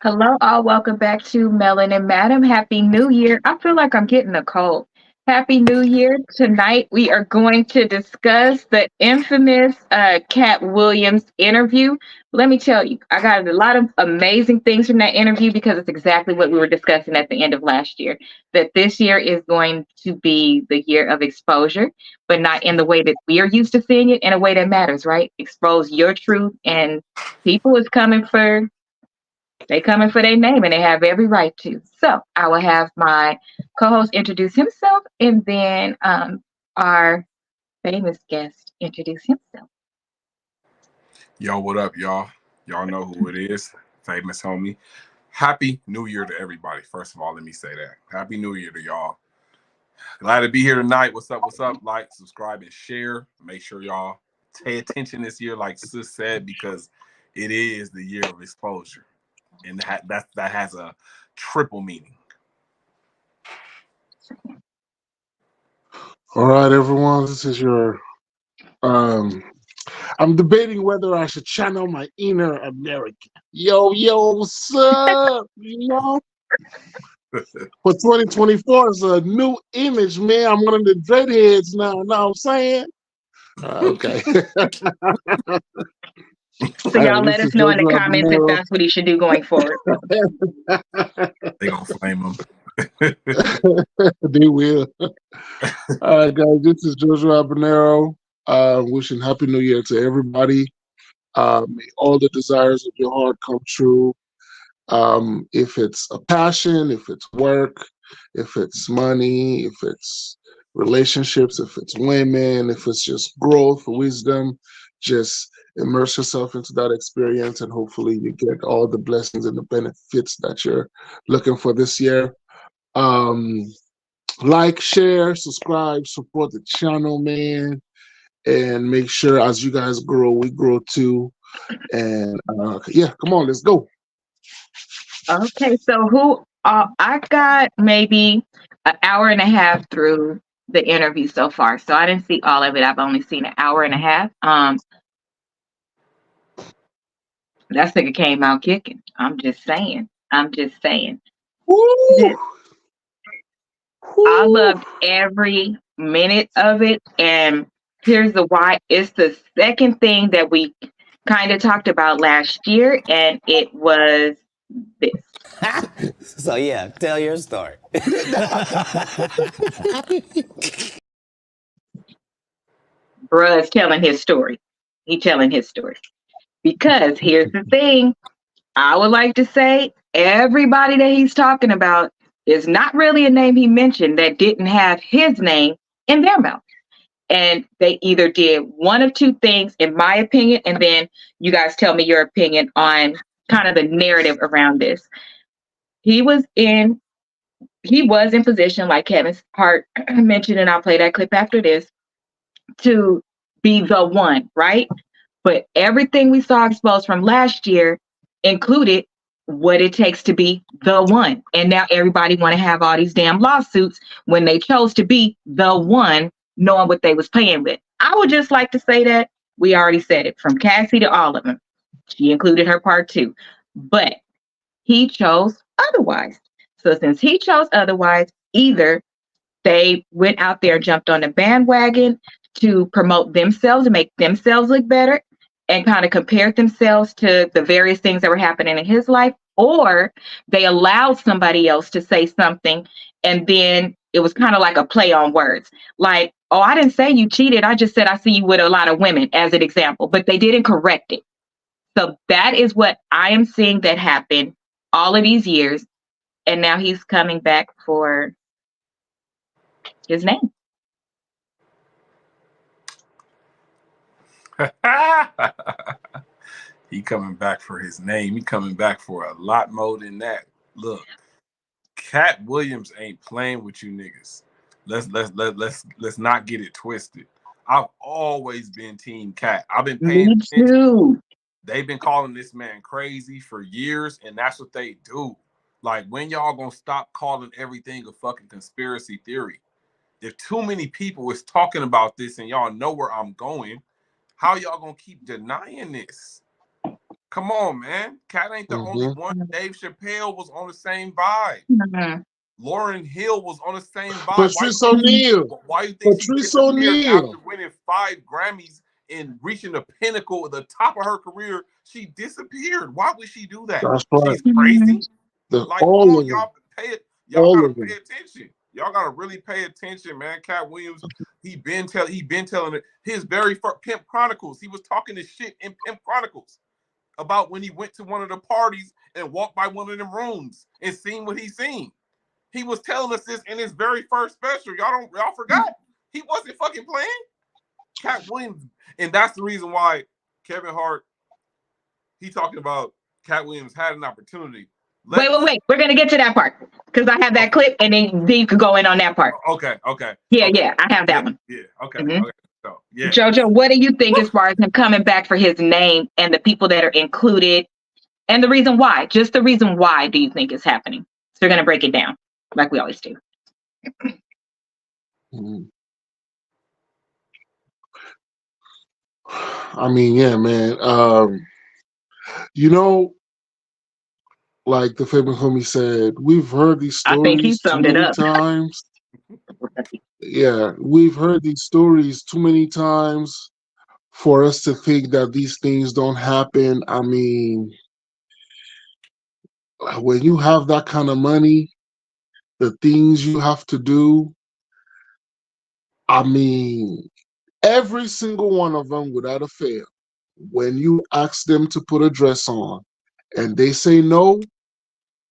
Hello, all. Welcome back to Melanin Madam. Happy New Year. I feel like I'm getting a cold. Happy New Year. Tonight, we are going to discuss the infamous Katt Williams interview. Let me tell you, I got a lot of amazing things from that interview because it's exactly what we were discussing at the end of last year. That this year is going to be the year of exposure, but not in the way that we are used to seeing it, in a way that matters, right? Expose your truth, and people is coming for they coming for their name and they have every right to. So I will have my co-host introduce himself and then our famous guest introduce himself. Yo, what up, y'all? Y'all know who it is. Famous homie. Happy New Year to everybody. First of all, let me say that. Happy New Year to y'all. Glad to be here tonight. What's up? What's up? Like, subscribe, and share. Make sure y'all pay attention this year, like Sis said, because it is the year of exposure. And that has a triple meaning. All right, everyone. This is your. I'm debating whether I should channel my inner American. Yo, what's up? For 2024, it's a new image, man. I'm one of the dreadheads now. Know what I'm saying? Okay. So y'all let us know in the comments if that's what he should do going forward. They gonna flame him. They will. All right, guys. This is Jojo Habanero. Wishing Happy New Year to everybody. May all the desires of your heart come true. If it's a passion, if it's work, if it's money, if it's relationships, if it's women, if it's just growth, wisdom, just immerse yourself into that experience and hopefully you get all the blessings and the benefits that you're looking for this year. Like, share, subscribe, support the channel, man. And make sure as you guys grow, we grow too. And yeah, come on, let's go. Okay, so I got maybe an hour and a half through the interview so far. So I didn't see all of it. I've only seen an hour and a half. That nigga came out kicking. I'm just saying. Woo! I loved every minute of it. And here's the why. It's the second thing that we kind of talked about last year, and it was this. So yeah, tell your story. Bruh is telling his story. He telling his story. Because here's the thing. I would like to say everybody that he's talking about is not really a name he mentioned that didn't have his name in their mouth. And they either did one of two things, in my opinion, and then you guys tell me your opinion on kind of the narrative around this. He was in position, like Kevin's Hart mentioned, and I'll play that clip after this, to be the one, right? But everything we saw exposed from last year included what it takes to be the one. And now everybody want to have all these damn lawsuits when they chose to be the one, knowing what they was playing with. I would just like to say that we already said it, from Cassie to all of them. She included her part too. But he chose otherwise. So since he chose otherwise, either they went out there and jumped on the bandwagon to promote themselves and make themselves look better and kind of compared themselves to the various things that were happening in his life, or they allowed somebody else to say something and then it was kind of like a play on words. Like, oh, I didn't say you cheated. I just said I see you with a lot of women as an example, but they didn't correct it. So that is what I am seeing that happened all of these years. And now he's coming back for his name. He coming back for his name. He coming back for a lot more than that. Look, Katt Williams ain't playing with you niggas. Let's not get it twisted. I've always been Team Katt. I've been paying attention. Too. They've been calling this man crazy for years, and that's what they do. Like, when y'all gonna stop calling everything a fucking conspiracy theory? If too many people is talking about this and y'all know where I'm going, how y'all gonna keep denying this? Come on, man. Katt ain't the only one. Dave Chappelle was on the same vibe. Lauryn Hill was on the same vibe. Patrice O'Neal. Why you think she Patrice disappeared O'Neal. after winning 5 Grammys and reaching the pinnacle at the top of her career? She disappeared. Why would she do that? That's right. She's crazy. Like, all of y'all pay it. All Y'all gotta of pay attention. Y'all gotta really pay attention, man. Katt Williams, he been telling it. His very first Pimp Chronicles. He was talking this shit in Pimp Chronicles about when he went to one of the parties and walked by one of them rooms and seen what he seen. He was telling us this in his very first special. Y'all forgot. He wasn't fucking playing. Katt Williams, and that's the reason why Kevin Hart, he talking about Katt Williams had an opportunity. Wait. We're gonna get to that part because I have that clip, and then you could go in on that part. Okay. Yeah, I have that one. Yeah, okay. So, yeah. Jojo, what do you think as far as him coming back for his name and the people that are included, and the reason why? Just the reason why do you think is happening? So we're gonna break it down like we always do. I mean, yeah, man. Like the famous homie said, we've heard these stories I think he summed too it many up. times. Yeah, we've heard these stories too many times for us to think that these things don't happen. I mean, when you have that kind of money, the things you have to do, I mean, every single one of them, without a fail, when you ask them to put a dress on and they say no,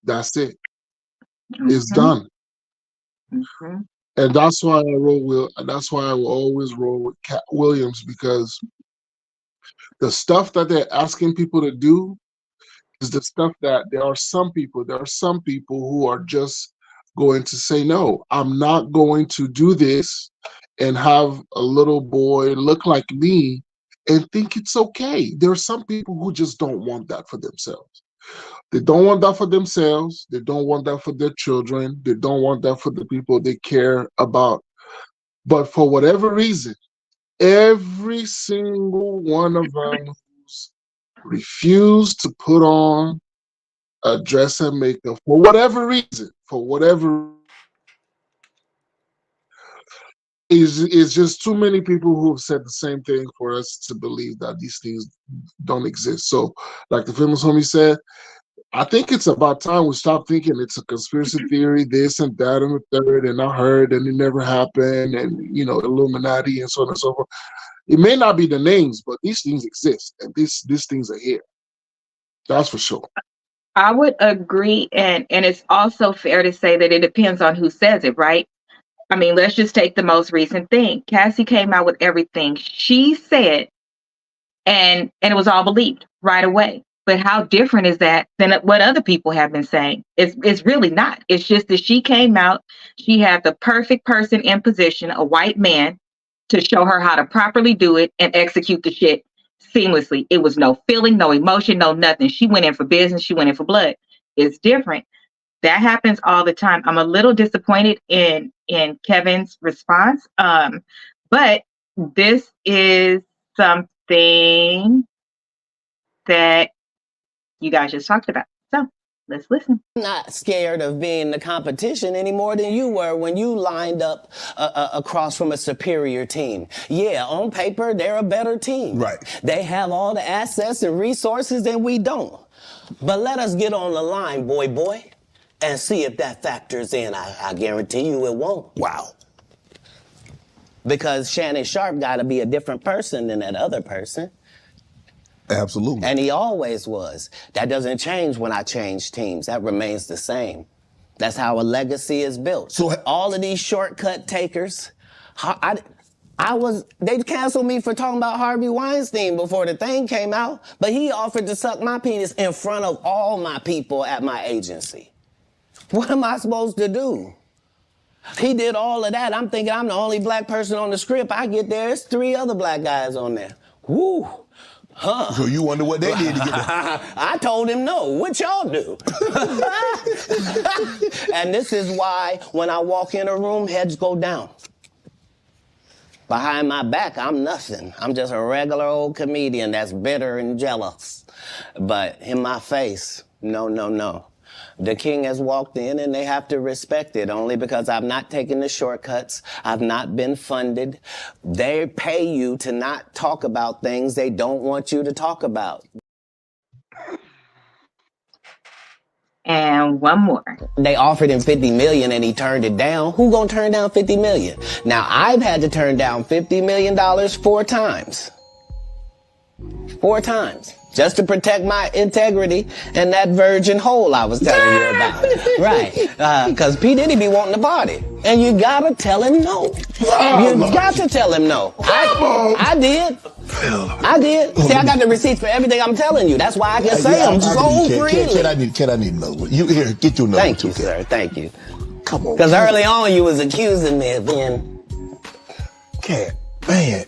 that's it. It's done. And that's why I will always roll with Katt Williams, because the stuff that they're asking people to do is the stuff that there are some people who are just going to say, no, I'm not going to do this and have a little boy look like me and think it's okay. There are some people who just don't want that for themselves. They don't want that for themselves. They don't want that for their children. They don't want that for the people they care about. But for whatever reason, every single one of them who's refused to put on a dress and makeup for whatever reason, is just too many people who have said the same thing for us to believe that these things don't exist. So, like the famous homie said, I think it's about time we stop thinking it's a conspiracy theory, this and that and the third, and I heard and it never happened, and Illuminati and so on and so forth. It may not be the names, but these things exist, and these things are here. That's for sure. I would agree, and it's also fair to say that it depends on who says it, right? I mean, let's just take the most recent thing. Cassie came out with everything she said, and it was all believed right away. But how different is that than what other people have been saying? It's really not. It's just that she came out, she had the perfect person in position, a white man, to show her how to properly do it and execute the shit seamlessly. It was no feeling, no emotion, no nothing. She went in for business. She went in for blood. It's different. That happens all the time. I'm a little disappointed in Kevin's response. But this is something that you guys just talked about. So let's listen. I'm not scared of being the competition any more than you were when you lined up across from a superior team. Yeah, on paper, they're a better team. Right. They have all the assets and resources and we don't. But let us get on the line, boy, and see if that factors in. I guarantee you it won't. Wow. Because Shannon Sharp got to be a different person than that other person. Absolutely. And he always was. That doesn't change when I change teams. That remains the same. That's how a legacy is built. So all of these shortcut takers, they canceled me for talking about Harvey Weinstein before the thing came out, but he offered to suck my penis in front of all my people at my agency. What am I supposed to do? He did all of that. I'm thinking I'm the only black person on the script. I get there, it's 3 other black guys on there. Woo. Huh. So you wonder what they did to get there? I told him no. What y'all do? And this is why when I walk in a room, heads go down. Behind my back, I'm nothing. I'm just a regular old comedian that's bitter and jealous. But in my face, no, no, no. The king has walked in and they have to respect it only because I've not taken the shortcuts. I've not been funded. They pay you to not talk about things they don't want you to talk about. And one more. They offered him $50 million and he turned it down. Who gonna turn down $50 million? Now, I've had to turn down $50 million 4 times. 4 times. Just to protect my integrity and that virgin hole I was telling you about. Right. Because P. Diddy be wanting to party. And you gotta tell him no. You got to tell him no. I did. I did. See, I got the receipts for everything I'm telling you. That's why I can say them so freely. Can I need another one? You here, get you another one too. Thank you, sir. Thank you. Come on. Because early on you was accusing me of being... Katt, man.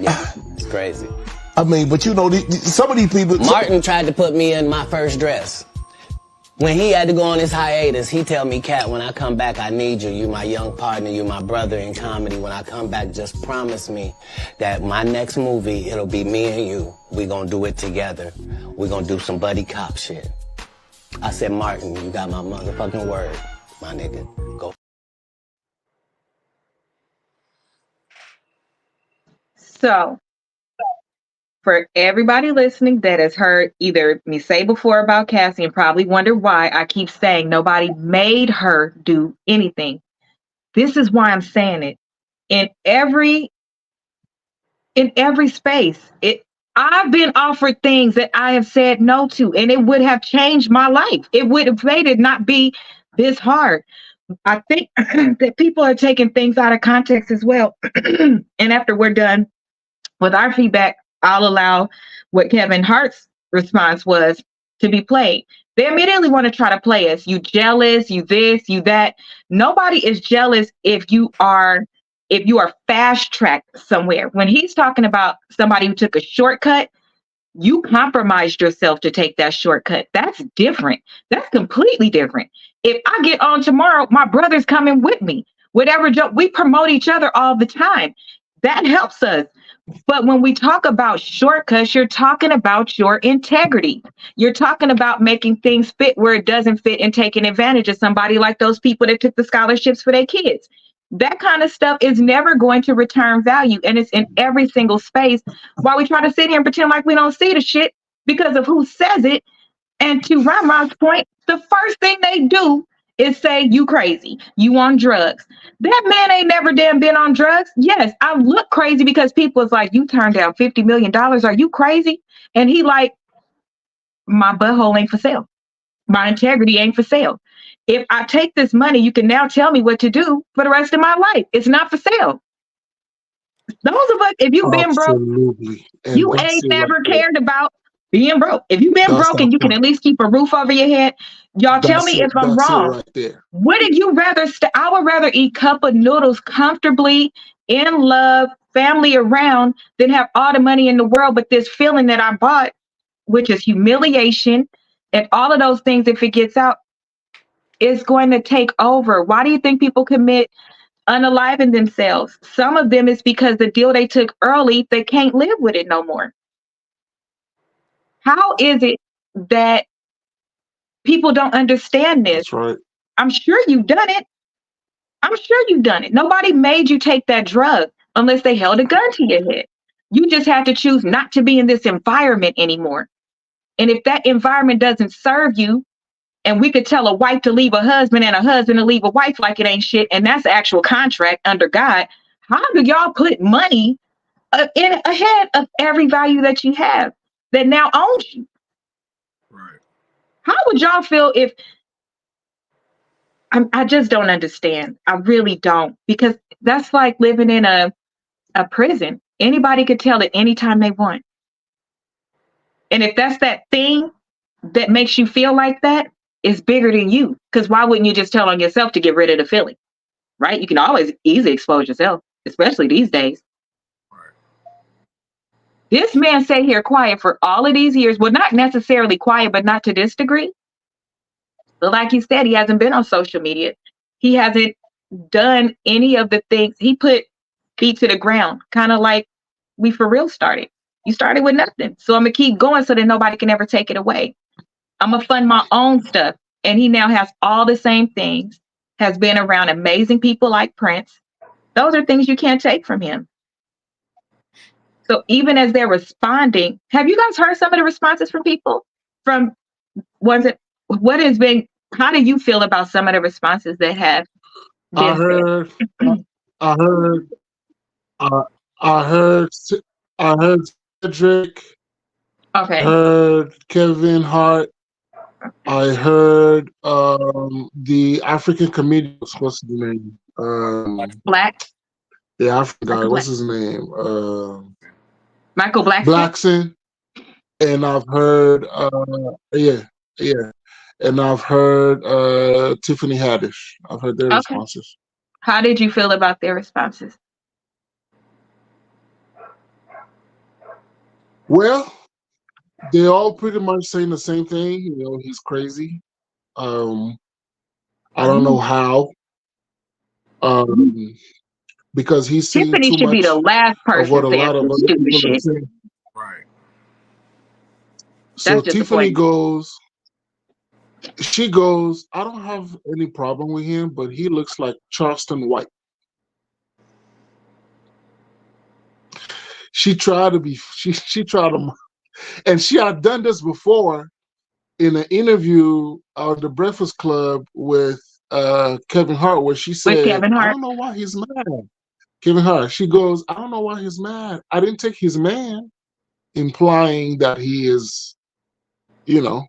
Yeah, it's crazy. I mean, but you know, some of these people... Martin tried to put me in my first dress. When he had to go on his hiatus, he tell me, Katt, when I come back, I need you. You my young partner. You my brother in comedy. When I come back, just promise me that my next movie, it'll be me and you. We gonna do it together. We gonna do some buddy cop shit. I said, Martin, you got my motherfucking word, my nigga. Go. So, for everybody listening that has heard either me say before about Cassie and probably wonder why I keep saying nobody made her do anything. This is why I'm saying it. In every space, I've been offered things that I have said no to, and it would have changed my life. It would have made it not be this hard. I think that people are taking things out of context as well. And after we're done with our feedback, I'll allow what Kevin Hart's response was to be played. They immediately want to try to play us. You jealous, you this, you that. Nobody is jealous if you are fast-tracked somewhere. When he's talking about somebody who took a shortcut, you compromised yourself to take that shortcut. That's different. That's completely different. If I get on tomorrow, my brother's coming with me. Whatever joke, we promote each other all the time. That helps us. But when we talk about shortcuts, you're talking about your integrity. You're talking about making things fit where it doesn't fit and taking advantage of somebody like those people that took the scholarships for their kids. That kind of stuff is never going to return value. And it's in every single space while we try to sit here and pretend like we don't see the shit because of who says it. And to Rama's point, the first thing they do is say, you crazy, you on drugs. That man ain't never damn been on drugs. Yes, I look crazy because people is like, you turned down $50 million. Are you crazy? And he like, my butthole ain't for sale. My integrity ain't for sale. If I take this money, you can now tell me what to do for the rest of my life. It's not for sale. Those of us, if you've been broke, you ain't never cared about being broke. If you've been broke and you can at least keep a roof over your head, y'all tell me if I'm wrong. Wouldn't you rather I would rather eat cup of noodles comfortably, in love, family around, than have all the money in the world, but this feeling that I bought, which is humiliation and all of those things, if it gets out, is going to take over. Why do you think people commit unaliving themselves? Some of them is because the deal they took early, they can't live with it no more. How is it that people don't understand this? That's right. I'm sure you've done it. I'm sure you've done it. Nobody made you take that drug unless they held a gun to your head. You just have to choose not to be in this environment anymore. And if that environment doesn't serve you, and we could tell a wife to leave a husband and a husband to leave a wife like it ain't shit, and that's the actual contract under God, how do y'all put money in ahead of every value that you have that now owns you? Right. How would y'all feel if I just don't understand. I really don't, because that's like living in a prison. Anybody could tell it anytime they want. And if that's that thing that makes you feel like that, it's bigger than you. Because why wouldn't you just tell on yourself to get rid of the feeling? Right? You can always easily expose yourself, especially these days. Right. This man sat here quiet for all of these years. Well, not necessarily quiet, but not to this degree. But like you said, he hasn't been on social media. He hasn't done any of the things. He put feet to the ground, kind of like we for real started. You started with nothing. So I'm going to keep going so that nobody can ever take it away. I'm going to fund my own stuff. And he now has all the same things, has been around amazing people like Prince. Those are things you can't take from him. So even as they're responding, have you guys heard some of the responses from people? How do you feel about some of the responses that have been I heard Cedric. Okay. I heard Kevin Hart. I heard the African comedian. What's his name? Black. The African guy. Michael What's Black. his name? Michael Blackson. And I've heard and I've heard Tiffany Haddish. I've heard their responses. How did you feel about their responses? Well, they all pretty much saying the same thing. You know, he's crazy. I don't know how. Because he's seen Tiffany too should much be the last person of what a saying lot of some other stupid people are shit. saying. Right. So That's Tiffany disappointing. she goes, I don't have any problem with him, but he looks like Charleston White. She tried to, and she had done this before in an interview on the Breakfast Club with Kevin Hart, where she said, Kevin Hart. I don't know why he's mad. Kevin Hart, she goes, I don't know why he's mad. I didn't take his man, implying that he is, you know,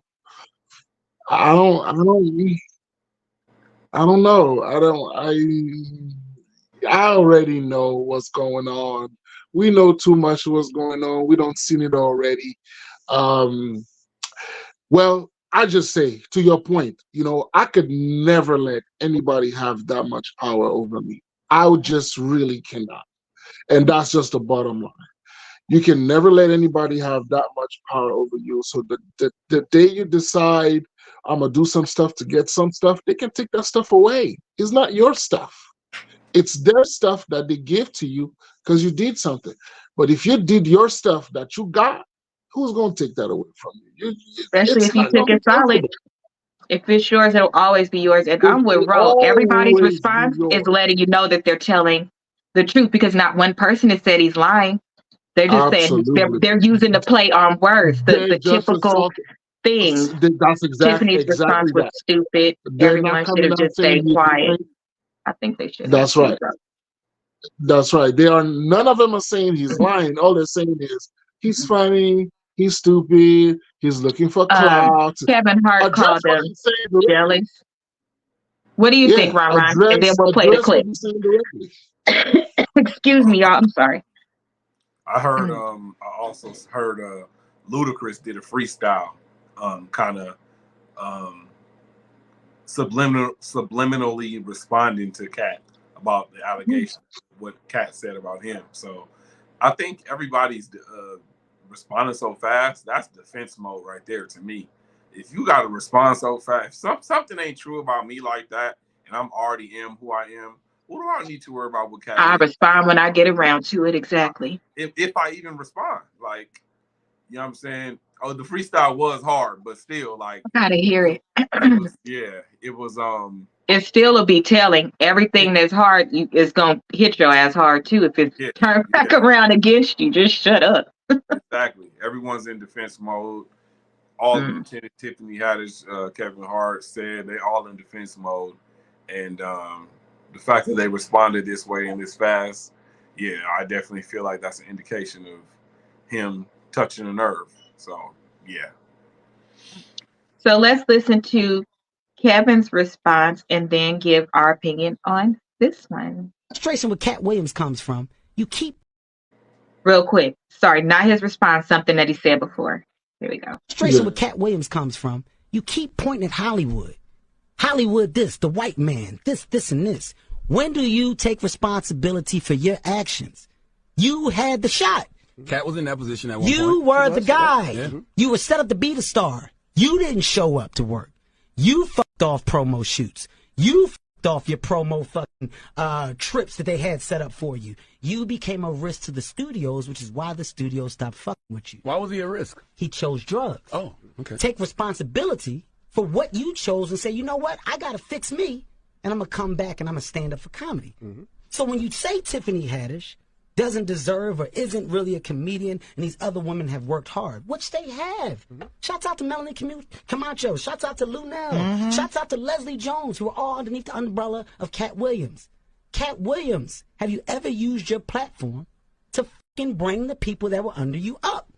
I don't know. I already know what's going on. We know too much of what's going on. We don't seen it already. Well, I just say, to your point, you know, I could never let anybody have that much power over me. I would just really cannot. And that's just the bottom line. You can never let anybody have that much power over you. So the day you decide I'm going to do some stuff to get some stuff, they can take that stuff away. It's not your stuff. It's their stuff that they give to you because you did something. But if you did your stuff that you got, who's going to take that away from you? Especially if you took it solid. If it's yours, it'll always be yours. And I'm with Ro. Everybody's response is letting you know that they're telling the truth because not one person has said he's lying. They're just saying they're using the play on words, the typical things. That's Tiffany's response was stupid. Everyone should have just stayed quiet. I think they should. That's right. That's right. None of them are saying he's lying. All they're saying is he's funny, he's stupid, he's looking for clout. Kevin Hart called them jealous. What do you think, Ron? And then we'll play the clip. Excuse me, y'all. I'm sorry. I heard. I also heard. Ludacris did a freestyle, kind of subliminally responding to Katt about the allegation, what Katt said about him. So I think everybody's responding so fast. That's defense mode right there to me. If you got to respond so fast, if something ain't true about me like that, and I'm already am who I am, what do I need to worry about what Katt? I respond when I get around to it, exactly. If I even respond, like, you know what I'm saying? Oh, the freestyle was hard, but still, like, I gotta hear it. It was. It still will be telling. Everything that's hard is gonna hit your ass hard too. If it's turned back around against you, just shut up. Exactly. Everyone's in defense mode. All of them, Tiffany Haddish, Kevin Hart said they all in defense mode, and the fact that they responded this way and this fast, I definitely feel like that's an indication of him touching a nerve. So, yeah. So let's listen to Kevin's response and then give our opinion on this one. Frustration where Katt Williams comes from. You keep real quick. Sorry, not his response, something that he said before. Here we go. Frustration where Katt Williams comes from. You keep pointing at Hollywood. Hollywood this, the white man, this, and this. When do you take responsibility for your actions? You had the shot. Katt was in that position at one point. You were the guy. Yeah. You were set up to be the star. You didn't show up to work. You fucked off promo shoots. You fucked off your promo fucking trips that they had set up for you. You became a risk to the studios, which is why the studios stopped fucking with you. Why was he a risk? He chose drugs. Oh, okay. Take responsibility for what you chose and say, you know what, I gotta fix me, and I'm gonna come back and I'm gonna stand up for comedy. So when you say Tiffany Haddish doesn't deserve or isn't really a comedian and these other women have worked hard, which they have. Shouts out to Melanin Camacho. Shouts out to Lunel. Shouts out to Leslie Jones, who are all underneath the umbrella of Katt Williams. Katt Williams, have you ever used your platform to fucking bring the people that were under you up?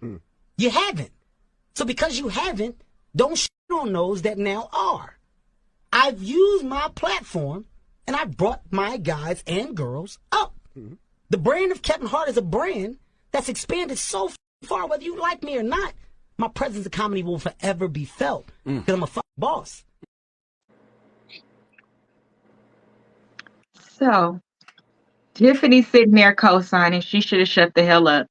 You haven't. So because you haven't, don't shit on those that now are. I've used my platform and I brought my guys and girls up. The brand of Kevin Hart is a brand that's expanded so far, whether you like me or not. My presence in comedy will forever be felt because I'm a fucking boss. So, Tiffany's sitting there co-signing. She should have shut the hell up.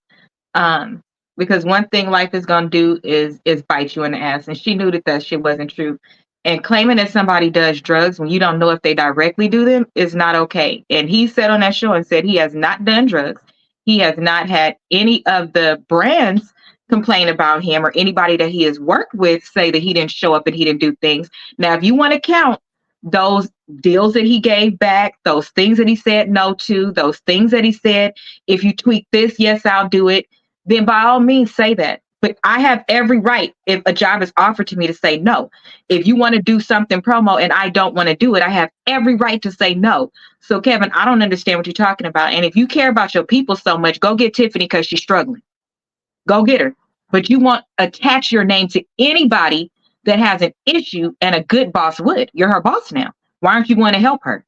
Because one thing life is gonna do is bite you in the ass, and she knew that shit wasn't true. And claiming that somebody does drugs when you don't know if they directly do them is not okay. And he said on that show and said he has not done drugs. He has not had any of the brands complain about him or anybody that he has worked with say that he didn't show up and he didn't do things. Now, if you want to count those deals that he gave back, those things that he said no to, those things that he said, if you tweak this, yes, I'll do it, then by all means say that. But I have every right, if a job is offered to me, to say no. If you want to do something promo and I don't want to do it, I have every right to say no. So, Kevin, I don't understand what you're talking about. And if you care about your people so much, go get Tiffany because she's struggling. Go get her. But you won't attach your name to anybody that has an issue, and a good boss would. You're her boss now. Why aren't you going to help her?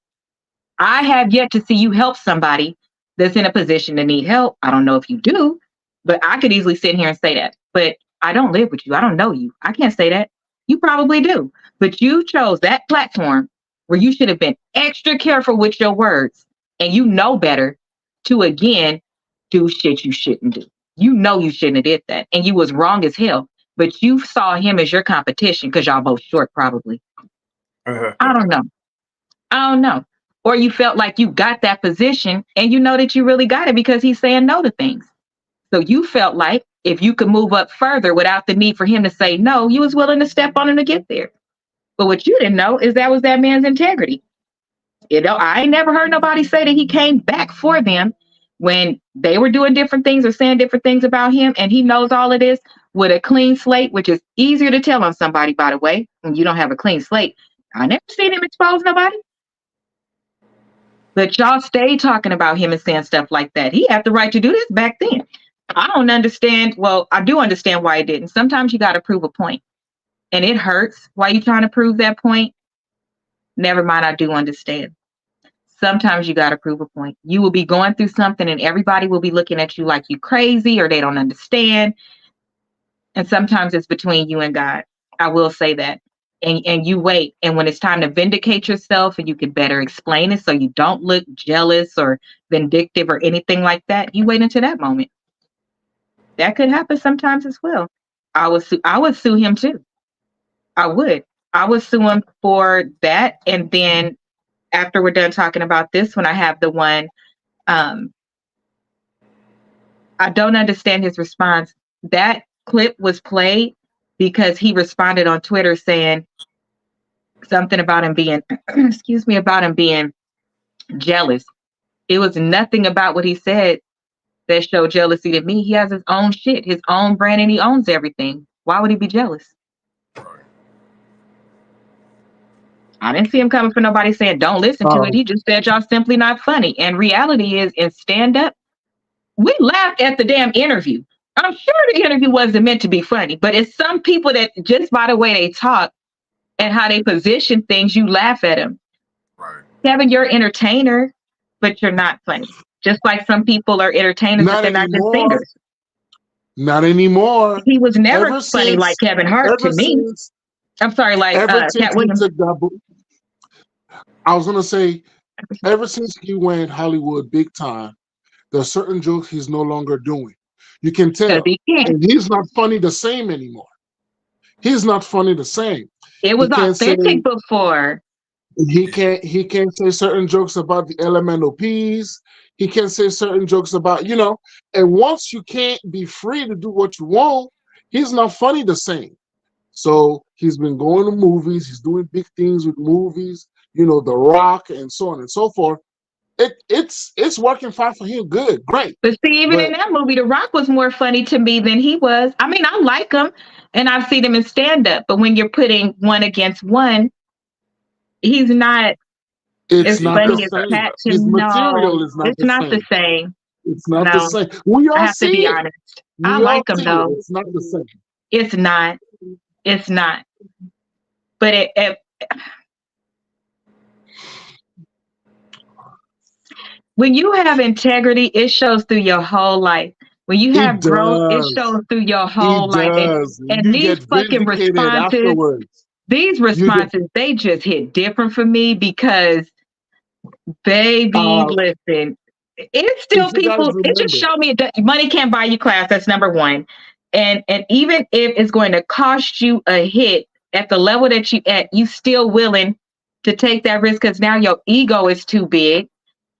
I have yet to see you help somebody that's in a position to need help. I don't know if you do, but I could easily sit here and say that. But I don't live with you. I don't know you. I can't say that. You probably do. But you chose that platform where you should have been extra careful with your words, and you know better to, again, do shit you shouldn't do. You know you shouldn't have did that, and you was wrong as hell. But you saw him as your competition because y'all both short, probably. I don't know. Or you felt like you got that position, and you know that you really got it because he's saying no to things. So you felt like if you could move up further without the need for him to say no, you was willing to step on him to get there. But what you didn't know is that was that man's integrity. You know, I ain't never heard nobody say that he came back for them when they were doing different things or saying different things about him, and he knows all of this with a clean slate, which is easier to tell on somebody, by the way, when you don't have a clean slate. I never seen him expose nobody. But y'all stay talking about him and saying stuff like that. He had the right to do this back then. I don't understand. Well, I do understand why he didn't. Sometimes you got to prove a point, and it hurts. Why you trying to prove that point? Never mind, I do understand. Sometimes you got to prove a point. You will be going through something and everybody will be looking at you like you crazy or they don't understand. And sometimes it's between you and God. I will say that. And you wait. And when it's time to vindicate yourself and you can better explain it so you don't look jealous or vindictive or anything like that, you wait until that moment. That could happen sometimes as well. I would sue him too. I would sue him for that. And then after we're done talking about this one, I have the one, I don't understand his response. That clip was played because he responded on Twitter saying something about him being, about him being jealous. It was nothing about what he said that showed jealousy to me. He has his own shit, his own brand, and he owns everything. Why would he be jealous? I didn't see him coming for nobody saying, don't listen to it. He just said, y'all simply not funny. And reality is, in stand-up, we laughed at the damn interview. I'm sure the interview wasn't meant to be funny, but it's some people that just by the way they talk and how they position things, you laugh at them. Right. Kevin, you're an entertainer, but you're not funny. Just like some people are entertainers, but they're not just singers. Not anymore. He was never funny like Kevin Hart to me. I'm sorry, like Katt Williams. I was going to say, ever since he went Hollywood big time, there are certain jokes he's no longer doing. You can tell. And he's not funny the same anymore. He's not funny the same. It was authentic before. He can't say certain jokes about the elemental P's. He can't say certain jokes about, and once you can't be free to do what you want, he's not funny the same. So he's been going to movies, he's doing big things with movies, The Rock and so on and so forth. It's working fine for him. Good, great. But see, even in that movie, The Rock was more funny to me than he was. I mean, I like him and I've seen him in stand-up, but when you're putting one against one, he's not It's as not funny the as same. Katt. His material No, is not it's the not same. the same. It's not the No, same. We I all have to see be it. honest. We I all like him see it. though. It's not the same. It's not. It's not. But when you have integrity, it shows through your whole life. When you have It growth, it does. shows through your whole It life. does. And You these get fucking vindicated responses, afterwards. these You get responses, they just hit different for me because, baby, listen, it's still if you guys people. It just remember, showed me that money can't buy you class. That's number one. And even if it's going to cost you a hit at the level that you at, you still willing to take that risk because now your ego is too big.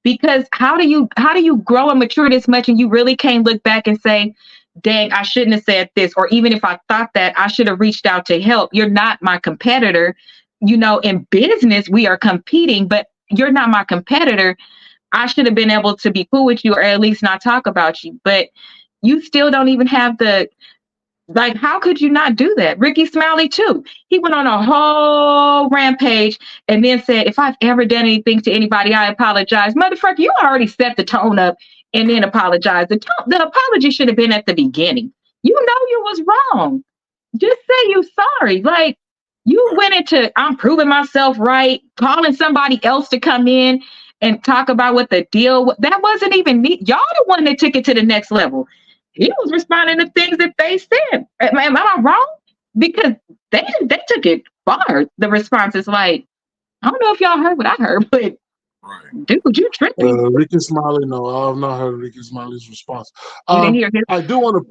Because how do you grow and mature this much and you really can't look back and say, dang, I shouldn't have said this, or even if I thought that, I should have reached out to help. You're not my competitor. In business we are competing, but you're not my competitor. I should have been able to be cool with you or at least not talk about you. But you still don't even have how could you not do that? Ricky Smiley too. He went on a whole rampage and then said, if I've ever done anything to anybody, I apologize. Motherfucker, you already set the tone up and then apologize. The apology should have been at the beginning. You know you was wrong. Just say you sorry. Like, you went into, I'm proving myself right, calling somebody else to come in and talk about what the deal was. That wasn't even me. Y'all the one that took it to the next level. He was responding to things that they said. Am I wrong? Because they took it far. The response is like, I don't know if y'all heard what I heard, but dude, you tripping. Ricky Smiley, no, I have not heard Ricky Smiley's response. You didn't hear his? I do want to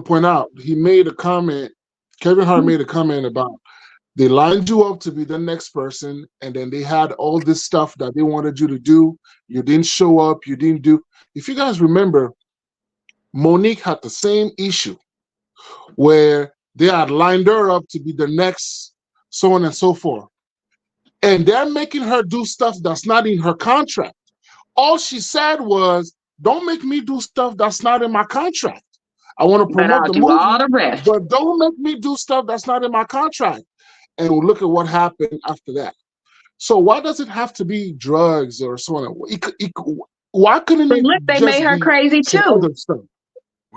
point out, he made a comment, Kevin Hart made a comment about they lined you up to be the next person, and then they had all this stuff that they wanted you to do. You didn't show up, you didn't do. If you guys remember, Monique had the same issue where they had lined her up to be the next so on and so forth. And they're making her do stuff that's not in her contract. All she said was, don't make me do stuff that's not in my contract. I want to promote the movie, all the rest. but don't make me do stuff that's not in my contract. And we'll look at what happened after that. So why does it have to be drugs or so on? Why couldn't it look, they just made her be crazy some too. other stuff?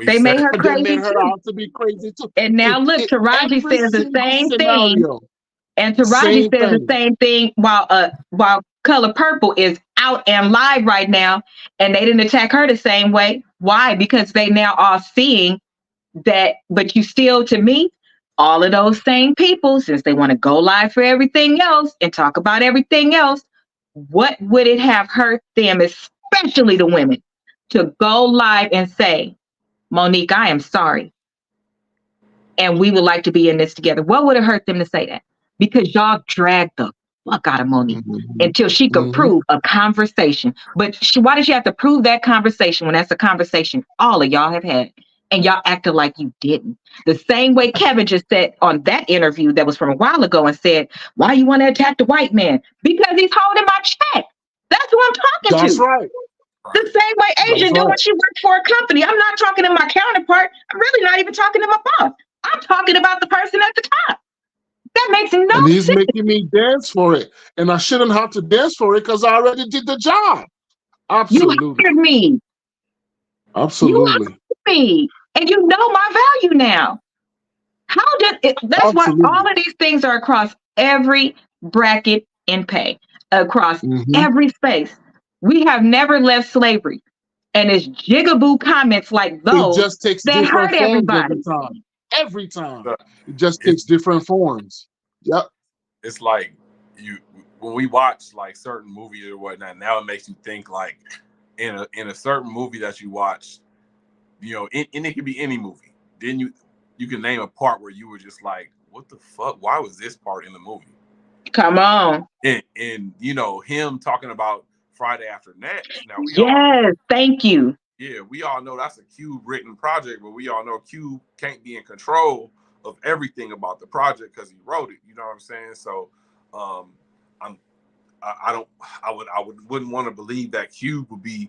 They made her They crazy made her too. out to be crazy too. And now look, Taraji every says the single same scenario, thing. And Taraji same says the thing. same thing while Color Purple is out and live right now, and they didn't attack her the same way. Why? Because they now are seeing that, but you still, to me, all of those same people, since they want to go live for everything else and talk about everything else, what would it have hurt them, especially the women, to go live and say, Monique, I am sorry, and we would like to be in this together? What would it hurt them to say that? Because y'all dragged the fuck out of Monique until she could prove a conversation. But why did she have to prove that conversation when that's a conversation all of y'all have had? And y'all acted like you didn't. The same way Kevin just said on that interview that was from a while ago and said, why you want to attack the white man? Because he's holding my check. That's who I'm talking That's to. right. The same way Asian do when she worked for a company. I'm not talking to my counterpart. I'm really not even talking to my boss. I'm talking about the person at the top. That makes no sense. And he's making me dance for it. And I shouldn't have to dance for it because I already did the job. Absolutely. You hired me. Absolutely. You hired me. And you know my value now. How did it? That's why all of these things are across every bracket in pay, across every space. We have never left slavery. And it's jigaboo comments like those it just takes that hurt everybody. Every time. It just takes different forms. Yep. It's like when we watch like certain movies or whatnot, now it makes you think like in a certain movie that you watch, and it could be any movie. Then you can name a part where you were just like, what the fuck? Why was this part in the movie? Come on. And you know, him talking about Friday After Next. Now Yes, thank you. Yeah, we all know that's a Cube written project, but we all know Cube can't be in control of everything about the project because he wrote it. You know what I'm saying? So, wouldn't want to believe that Cube would be,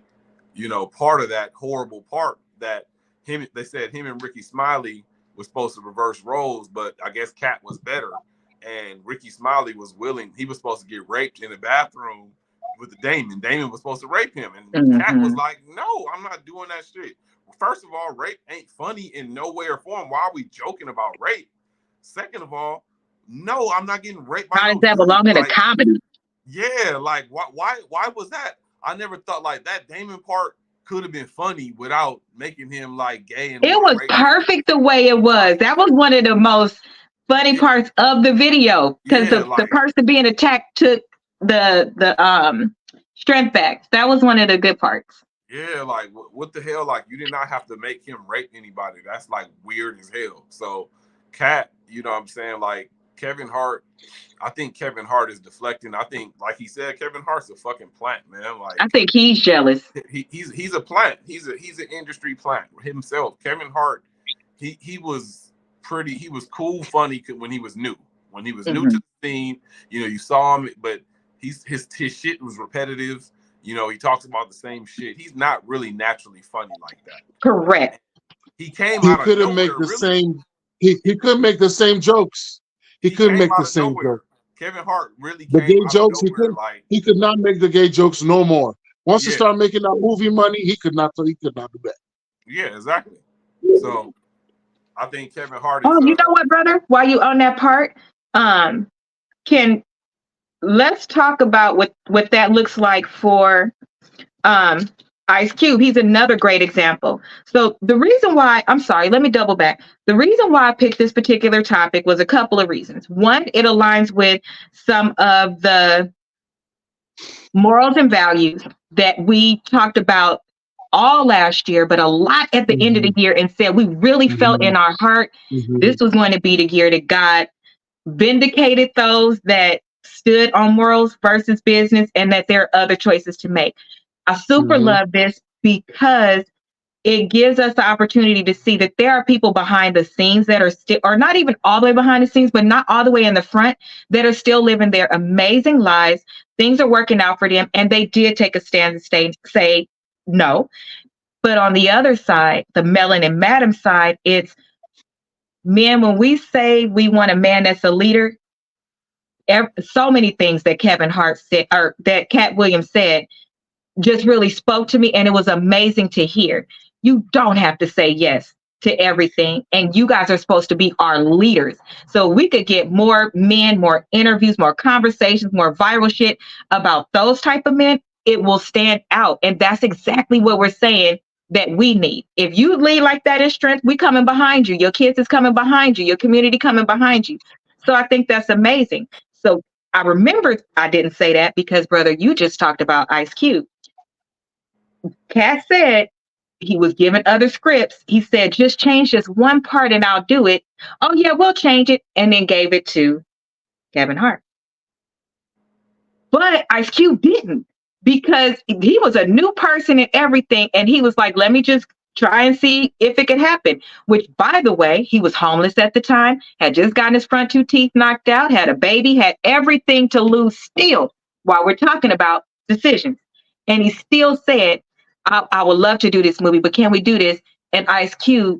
you know, part of that horrible part that they said him and Ricky Smiley was supposed to reverse roles, but I guess Katt was better, and Ricky Smiley was willing. He was supposed to get raped in the bathroom with the Damon. Damon was supposed to rape him, and Katt was like, "No, I'm not doing that shit." First of all, rape ain't funny in no way or form. Why are we joking about rape? Second of all, no, I'm not getting raped by How no does that dude. belong in a Like, comedy? yeah, like why was that? I never thought like that Damon part could have been funny without making him like gay and It was perfect the way it was. That was one of the most funny parts of the video because the person being attacked took the strength back. That was one of the good parts. Yeah, like what the hell? Like you did not have to make him rape anybody. That's like weird as hell. So Katt, you know what I'm saying? Like Kevin Hart, I think Kevin Hart is deflecting. I think, like he said, Kevin Hart's a fucking plant, man. Like I think he's jealous. He's a plant. He's an industry plant himself. Kevin Hart, he was cool, funny when he was new. When he was new to the scene, you know, you saw him, but his shit was repetitive. You know, he talks about the same shit. He's not really naturally funny like that. Correct. He came He out of couldn't nowhere, make the really. same. He couldn't make the same jokes. He couldn't make the same jokes. Kevin Hart really the came gay out jokes. of nowhere. He could not make the gay jokes no more. Once he started making that movie money, he could not do that. Yeah, exactly. So I think Kevin Hart is. Oh, you know what, brother? While you on that part, let's talk about what that looks like for Ice Cube. He's another great example. So the reason why, I'm sorry, let me double back. The reason why I picked this particular topic was a couple of reasons. One, it aligns with some of the morals and values that we talked about all last year, but a lot at the end of the year, and said we really felt in our heart this was going to be the year that God vindicated those that stood on morals versus business, and that there are other choices to make. I super love this because it gives us the opportunity to see that there are people behind the scenes that are still, or not even all the way behind the scenes, but not all the way in the front, that are still living their amazing lives. Things are working out for them, and they did take a stand and say no. But on the other side, the Melanin and Madam side, it's, men, when we say we want a man that's a leader, so many things that Kevin Hart said, or that Katt Williams said, just really spoke to me, and it was amazing to hear. You don't have to say yes to everything, and you guys are supposed to be our leaders. So we could get more men, more interviews, more conversations, more viral shit about those type of men. It will stand out, and that's exactly what we're saying that we need. If you lead like that in strength, we coming behind you. Your kids is coming behind you. Your community coming behind you. So I think that's amazing. So I remember I didn't say that because, brother, you just talked about Ice Cube. Katt said he was given other scripts. He said, just change this one part and I'll do it. Oh, yeah, we'll change it. And then gave it to Kevin Hart. But Ice Cube didn't, because he was a new person and everything. And he was like, let me just try and see if it could happen. Which, by the way, he was homeless at the time, had just gotten his front 2 teeth knocked out, had a baby, had everything to lose still, while we're talking about decisions. And he still said, I would love to do this movie, but can we do this? And Ice Cube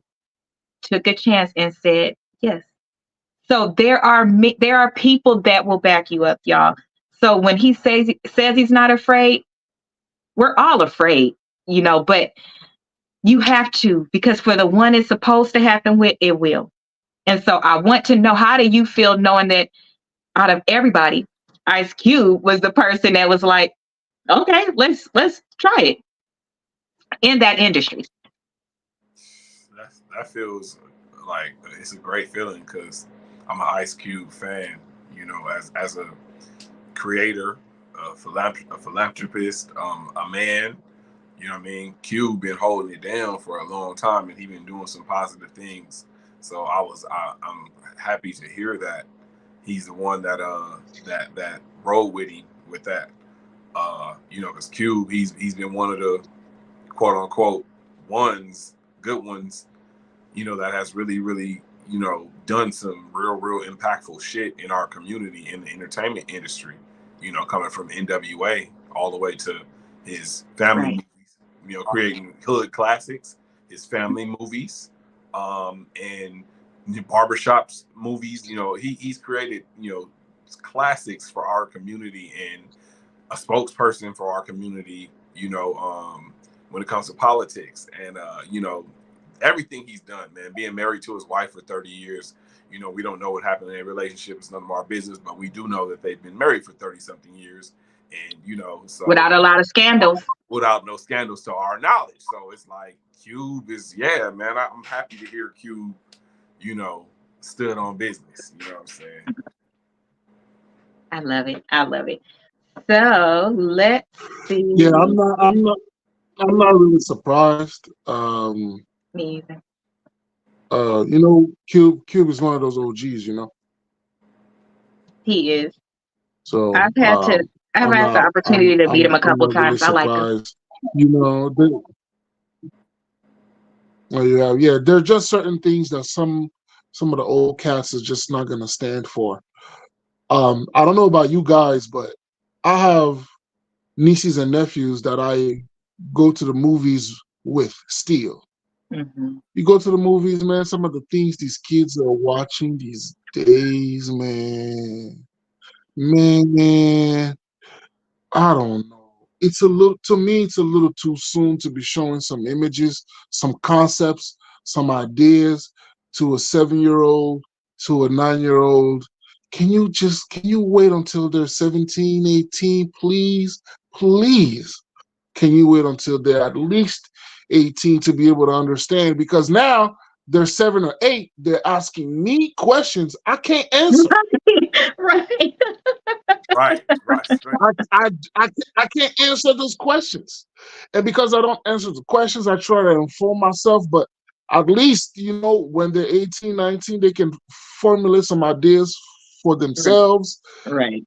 took a chance and said yes. So there are people that will back you up, y'all. So when he says he's not afraid, we're all afraid, you know, but you have to, because for the one it's supposed to happen with, it will. And so I want to know, how do you feel knowing that out of everybody, Ice Cube was the person that was like, okay, let's try it in that industry? That feels like it's a great feeling, because I'm an Ice Cube fan, you know, as a creator, a philanthropist, a man, you know what I mean? Cube been holding it down for a long time, and he been doing some positive things. So I'm happy to hear that. he's the one that that rolled with him with that. You know, because Cube, he's been one of the quote unquote good ones, you know, that has really, you know, done some real impactful shit in our community in the entertainment industry, you know, coming from NWA all the way to his family movies, you know, creating hood classics, his family movies, and barbershops movies. You know, he's created, you know, classics for our community and a spokesperson for our community, you know, when it comes to politics and, you know, everything he's done, man, being married to his wife for 30 years, you know, we don't know what happened in their relationship. It's none of our business, but we do know that they've been married for 30 something years. And, you know, so without a lot of scandals, without no scandals to our knowledge. So it's like Cube is, yeah, man, I'm happy to hear Cube, you know, stood on business. You know what I'm saying? I love it. I love it. So let's see. Yeah, I'm not really surprised. Me either. You know, Cube is one of those OGs, you know. He is. So I've had the opportunity to meet him a couple times. I like him. You know, there are just certain things that some of the old cats is just not gonna stand for. I don't know about you guys, but I have nieces and nephews that I go to the movies with still. Mm-hmm. You go to the movies, man, some of the things these kids are watching these days, man, I don't know. It's a little too soon to be showing some images, some concepts, some ideas to a 7-year-old, to a 9-year-old. Can you wait until they're 17, 18, please? Please. Can you wait until they're at least 18 to be able to understand? Because now they're 7 or 8, they're asking me questions I can't answer. Right. Right. I can't answer those questions. And because I don't answer the questions, I try to inform myself, but at least, you know, when they're 18, 19, they can formulate some ideas for themselves. Right.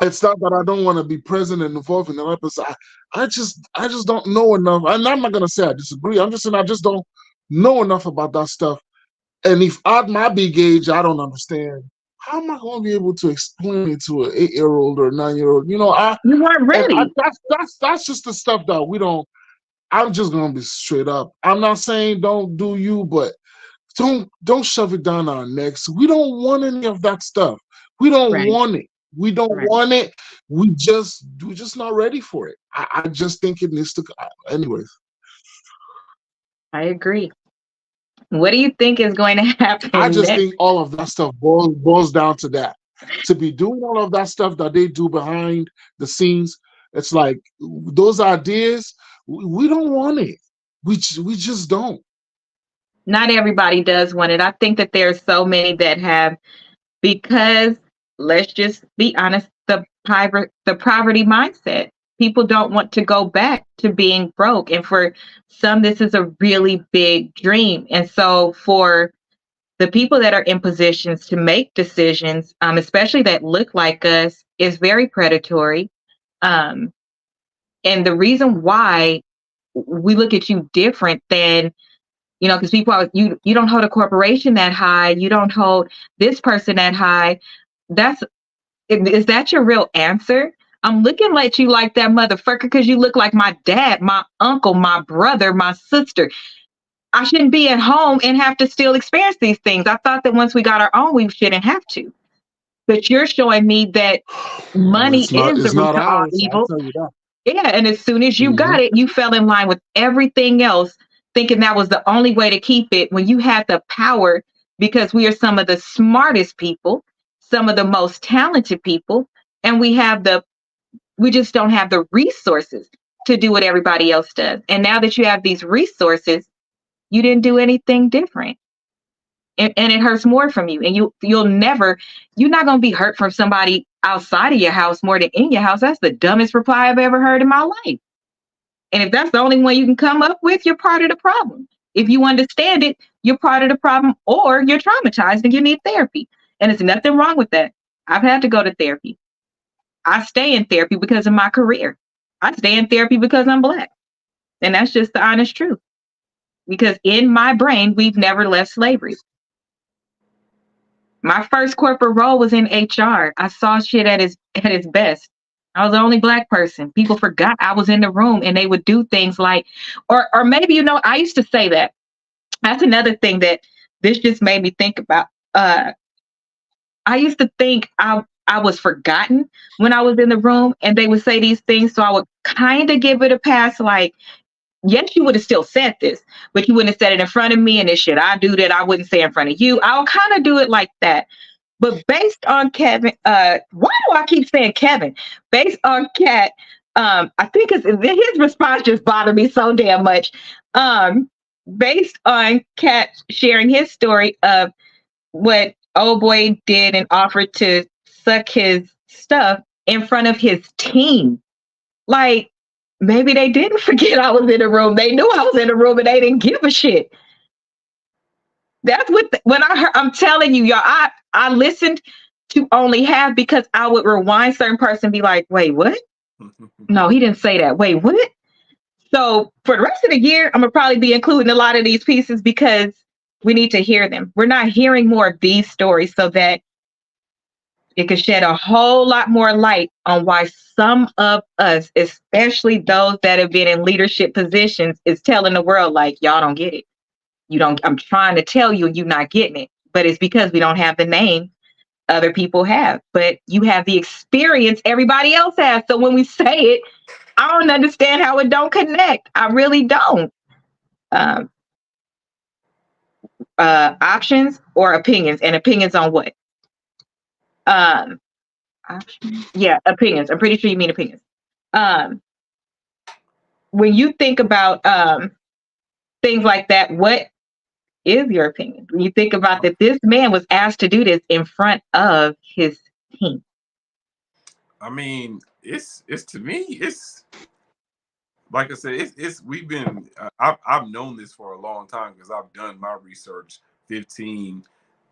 It's not that I don't want to be present and involved in the episode. I just don't know enough. And I'm not gonna say I disagree. I'm just saying I just don't know enough about that stuff. And if at my big age I don't understand, how am I going to be able to explain it to an 8-year-old or a 9-year-old? You know, you weren't ready. That's just the stuff that we don't. I'm just gonna be straight up. I'm not saying don't do you, but don't shove it down our necks. We don't want any of that stuff. We don't want it. We don't want it. We're just not ready for it. I just think it needs to. Anyways, I agree. What do you think is going to happen? I just think all of that stuff boils down to that. To be doing all of that stuff that they do behind the scenes, it's like those ideas. We don't want it. We just don't. Not everybody does want it. I think that there's so many that have, because let's just be honest, the poverty mindset. People don't want to go back to being broke. And for some, this is a really big dream. And so for the people that are in positions to make decisions, especially that look like us, is very predatory. And the reason why we look at you different than, you know, because people are, you don't hold a corporation that high. You don't hold this person that high. Is that your real answer? I'm looking at you like that motherfucker because you look like my dad, my uncle, my brother, my sister. I shouldn't be at home and have to still experience these things. I thought that once we got our own, we shouldn't have to. But you're showing me that money is the root of all evil. Yeah, and as soon as you got it, you fell in line with everything else, thinking that was the only way to keep it when you had the power, because we are some of the smartest people, some of the most talented people, and we just don't have the resources to do what everybody else does. And now that you have these resources, you didn't do anything different. And it hurts more from you. And you're not going to be hurt from somebody outside of your house more than in your house. That's the dumbest reply I've ever heard in my life. And if that's the only one you can come up with, you're part of the problem. If you understand it, you're part of the problem, or you're traumatized and you need therapy. And there's nothing wrong with that. I've had to go to therapy. I stay in therapy because of my career. I stay in therapy because I'm Black. And that's just the honest truth. Because in my brain, we've never left slavery. My first corporate role was in HR. I saw shit at its best. I was the only Black person. People forgot I was in the room, and they would do things like, or maybe, I used to say that. That's another thing that this just made me think about. I used to think I was forgotten when I was in the room, and they would say these things. So I would kind of give it a pass, like, yes, you would have still said this, but you wouldn't have said it in front of me. And this shit I do that I wouldn't say in front of you. I'll kind of do it like that. But based on Kevin, why do I keep saying Kevin? Based on Katt, I think his response just bothered me so damn much. Based on Katt sharing his story of what old boy did and offered to suck his stuff in front of his team. Like, maybe they didn't forget I was in the room. They knew I was in the room and they didn't give a shit. That's when I heard, I'm telling you, y'all, I listened to only half because I would rewind certain person and be like, wait, what? No, he didn't say that. Wait, what? So for the rest of the year, I'm gonna probably be including a lot of these pieces because we need to hear them. We're not hearing more of these stories so that it could shed a whole lot more light on why some of us, especially those that have been in leadership positions, is telling the world like, y'all don't get it. You don't, I'm trying to tell you and you're not getting it. But it's because we don't have the name other people have. But you have the experience everybody else has. So when we say it, I don't understand how it don't connect. I really don't. Options or opinions, and opinions on what? Options? Yeah, opinions. I'm pretty sure you mean opinions. When you think about things like that, what is your opinion? When you think about that this man was asked to do this in front of his team. I mean, it's to me, it's like I said, it's we've been I've known this for a long time because I've done my research 15,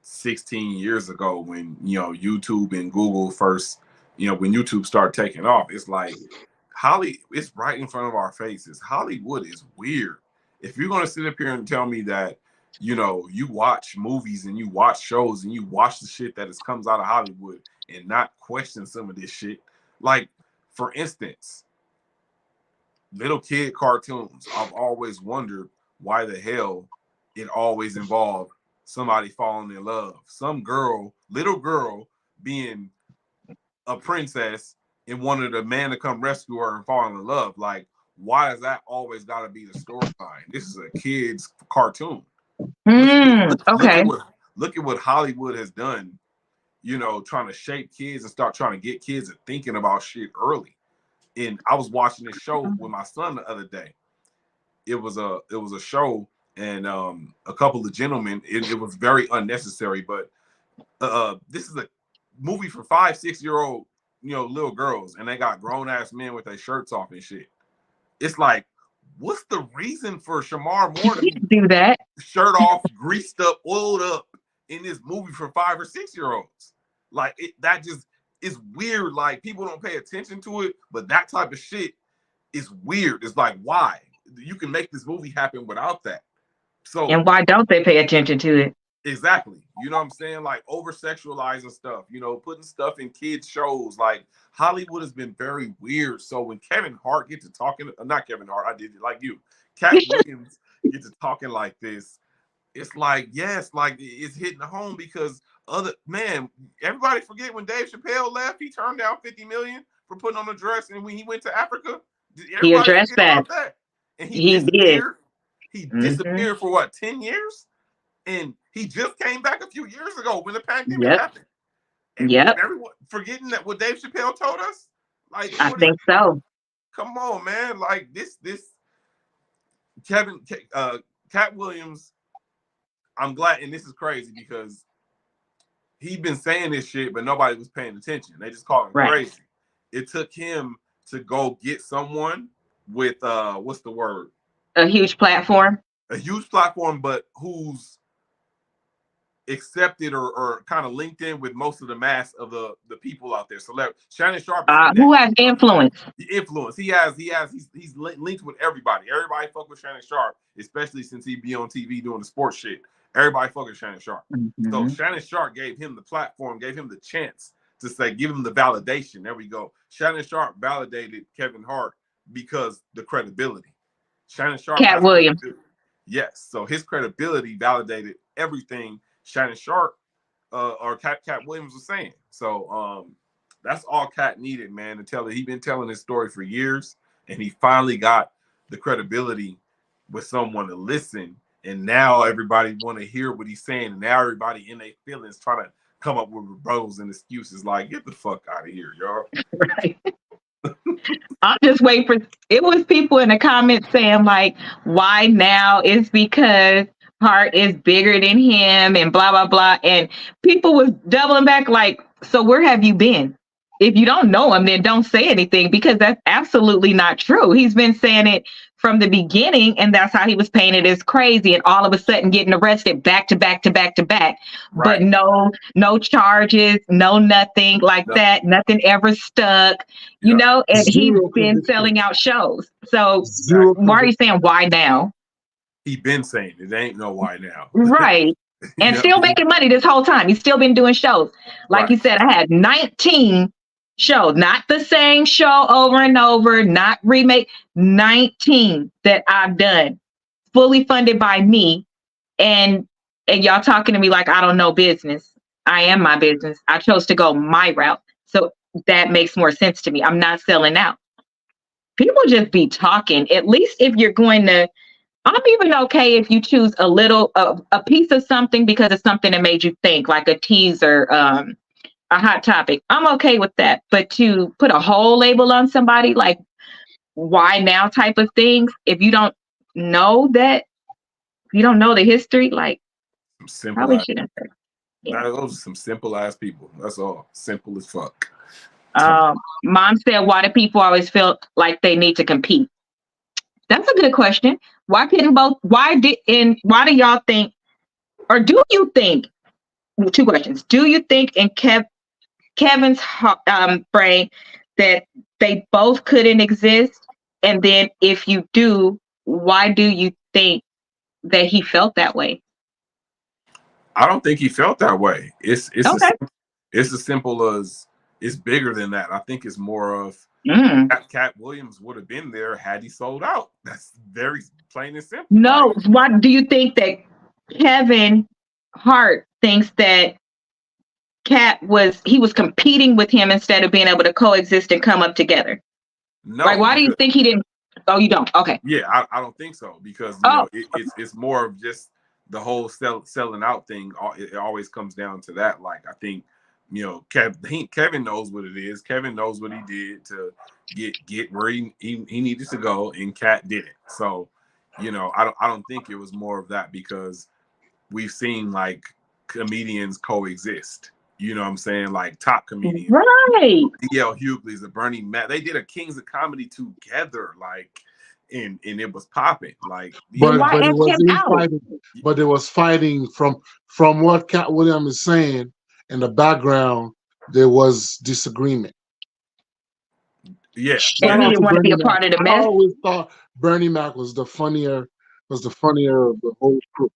16 years ago when YouTube and Google first, when YouTube started taking off. It's like it's right in front of our faces. Hollywood is weird. If you're gonna sit up here and tell me that you watch movies and you watch shows and you watch the shit that comes out of Hollywood and not question some of this shit, like for instance, little kid cartoons. I've always wondered why the hell it always involved somebody falling in love. Some little girl being a princess and wanted a man to come rescue her and falling in love. Like, why has that always got to be the storyline? This is a kid's cartoon. Okay. Look at what Hollywood has done, trying to shape kids and start trying to get kids thinking about shit early. And I was watching this show with my son the other day. It was a show, and a couple of gentlemen. It was very unnecessary, but this is a movie for 5-6-year-old little girls, and they got grown ass men with their shirts off and shit. It's like, what's the reason for Shamar Moore to do that? Shirt off, greased up, oiled up in this movie for 5 or 6-year-olds? Like that just is weird. Like people don't pay attention to it, but that type of shit is weird. It's like, why? You can make this movie happen without that. So, and why don't they pay attention to it? Exactly. You know what I'm saying? Like over sexualizing stuff, putting stuff in kids shows. Like Hollywood has been very weird. So when Kevin Hart gets to talking, not Kevin Hart, I did it like you, Katt Williams gets to talking like this, it's like, yes, like it's hitting home because everybody forget when Dave Chappelle left, he turned down $50 million for putting on a dress, and when he went to Africa, he addressed that. And he disappeared. He disappeared for what, 10 years? And he just came back a few years ago when the pandemic happened. And everyone forgetting that what Dave Chappelle told us? Like, I think so. Come on, man. Like this Katt Williams, I'm glad, and this is crazy because he'd been saying this shit, but nobody was paying attention. They just called him crazy. It took him to go get someone with what's the word? A huge platform. A huge platform, but whose accepted or kind of linked in with most of the mass of the people out there. So Shannon Sharp is who has influence? Influence. He's linked with everybody. Everybody fuck with Shannon Sharp, especially since he be on TV doing the sports shit. Everybody fuck with Shannon Sharp. So Shannon Sharp gave him the platform, gave him the chance to say, give him the validation. There we go. Shannon Sharp validated Kevin Hart because the credibility. Shannon Sharp. Katt Williams. Yes. So his credibility validated everything Shannon Sharp or Katt Williams was saying. So that's all Katt needed, man, to tell it. He's been telling his story for years, and he finally got the credibility with someone to listen. And now everybody want to hear what he's saying. And now everybody in their feelings trying to come up with rebuttals and excuses like, get the fuck out of here, y'all. Right. I'm just waiting for it. Was people in the comments saying like, why now? It's because Hart is bigger than him and blah blah blah, and people was doubling back like, so where have you been? If you don't know him, then don't say anything, because that's absolutely not true. He's been saying it from the beginning, and that's how he was painted as crazy, and all of a sudden getting arrested back to back to back to back. Right. But no charges, no nothing like that. Nothing ever stuck, you know, and he's been selling out shows. So why are you saying why now? He been saying it. Ain't no why now. Right. And still making money this whole time. He's still been doing shows. Like you said, I had 19 shows, not the same show over and over, not remake, 19 that I've done, fully funded by me. And y'all talking to me like I don't know business. I am my business. I chose to go my route. So that makes more sense to me. I'm not selling out. People just be talking. At least if you're going to, I'm even okay if you choose a little, a piece of something because it's something that made you think, like a teaser, a hot topic. I'm okay with that. But to put a whole label on somebody, like why now type of things, if you don't know that, you don't know the history, like probably shouldn't. Yeah. Those are some simple ass people. That's all. Simple as fuck. Mom said, why do people always feel like they need to compete? That's a good question. Why couldn't both? Why do y'all think, or do you think? Two questions. Do you think in Kevin's brain that they both couldn't exist? And then, if you do, why do you think that he felt that way? I don't think he felt that way. It's okay. It's as simple as, it's bigger than that. I think it's more of Katt Williams would have been there had he sold out. That's very plain and simple. No, why do you think that Kevin Hart thinks that Katt was competing with him instead of being able to coexist and come up together? No. Like, why do you think he didn't? Oh, you don't? Okay. Yeah, I don't think so, because you know, it's more of just the whole selling out thing. It always comes down to that. Like, I think, you know, Kevin knows what it is. Kevin knows what he did to get where he needed to go, and Katt didn't. So, you know, I don't think it was more of that, because we've seen like comedians coexist. You know what I'm saying? Like top comedians, right? D.L. Hughley's, the Bernie Mac. They did a Kings of Comedy together, like, and it was popping. Like, but it was fighting from what Katt Williams is saying. In the background, there was disagreement. Yeah, and he didn't want to be a part of the mess. I always thought Bernie Mac was the funnier of the whole crew.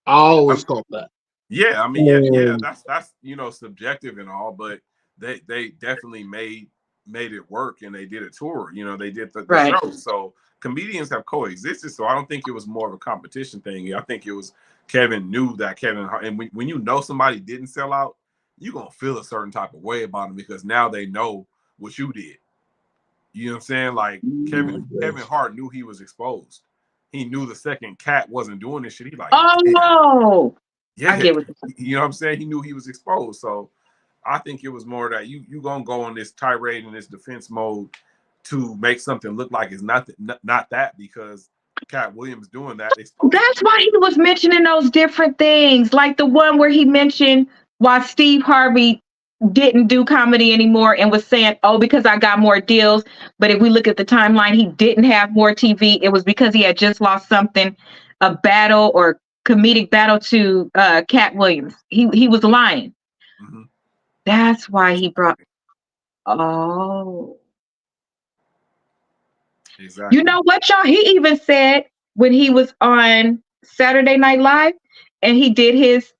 I always thought that. Yeah, I mean, yeah, that's you know, subjective and all, but they definitely made it work, and they did a tour. You know, they did the show. So comedians have coexisted. So I don't think it was more of a competition thing. I think it was Kevin knew that Kevin Hart, and when you know somebody didn't sell out, you're gonna feel a certain type of way about them, because now they know what you did. You know what I'm saying? Like Kevin Hart knew he was exposed. He knew the second Katt wasn't doing this shit. He like, oh no. Yeah, I get what you know what I'm saying? He knew he was exposed. So I think it was more that you gonna go on this tirade and this defense mode to make something look like it's not that, because Katt Williams doing that. That's why he was mentioning those different things, like the one where he mentioned why Steve Harvey didn't do comedy anymore and was saying, oh, because I got more deals. But if we look at the timeline, he didn't have more TV. It was because he had just lost something, a battle or comedic battle to Katt Williams. He was lying. Mhm. That's why he brought. Oh, Exactly. you know what, y'all? He even said when he was on Saturday Night Live, and he did his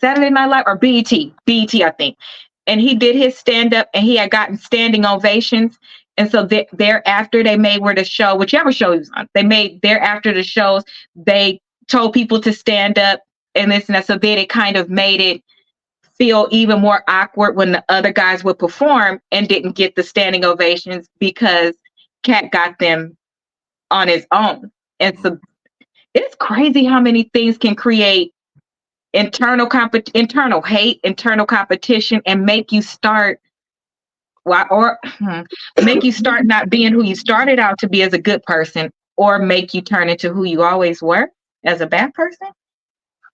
Saturday Night Live or BET, I think, and he did his stand up, and he had gotten standing ovations. And so thereafter, they made where the show, whichever show he was on, they made thereafter the shows, they told people to stand up and this and that. So then it kind of made it feel even more awkward when the other guys would perform and didn't get the standing ovations because Katt got them on his own. And so it's crazy how many things can create internal hate, internal competition, and make you start make you start not being who you started out to be as a good person, or make you turn into who you always were as a bad person.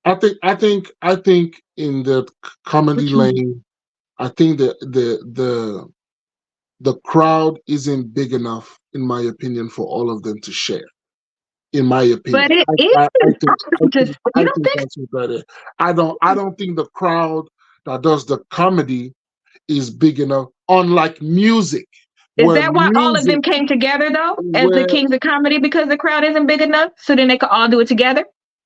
I think in the comedy lane, I think that the crowd isn't big enough, in my opinion, for all of them to share. In my opinion, But it is. I think think that's what that is. I don't think the crowd that does the comedy is big enough. Unlike music, is that why all of them came together though, as the kings of comedy, because the crowd isn't big enough, so then they could all do it together?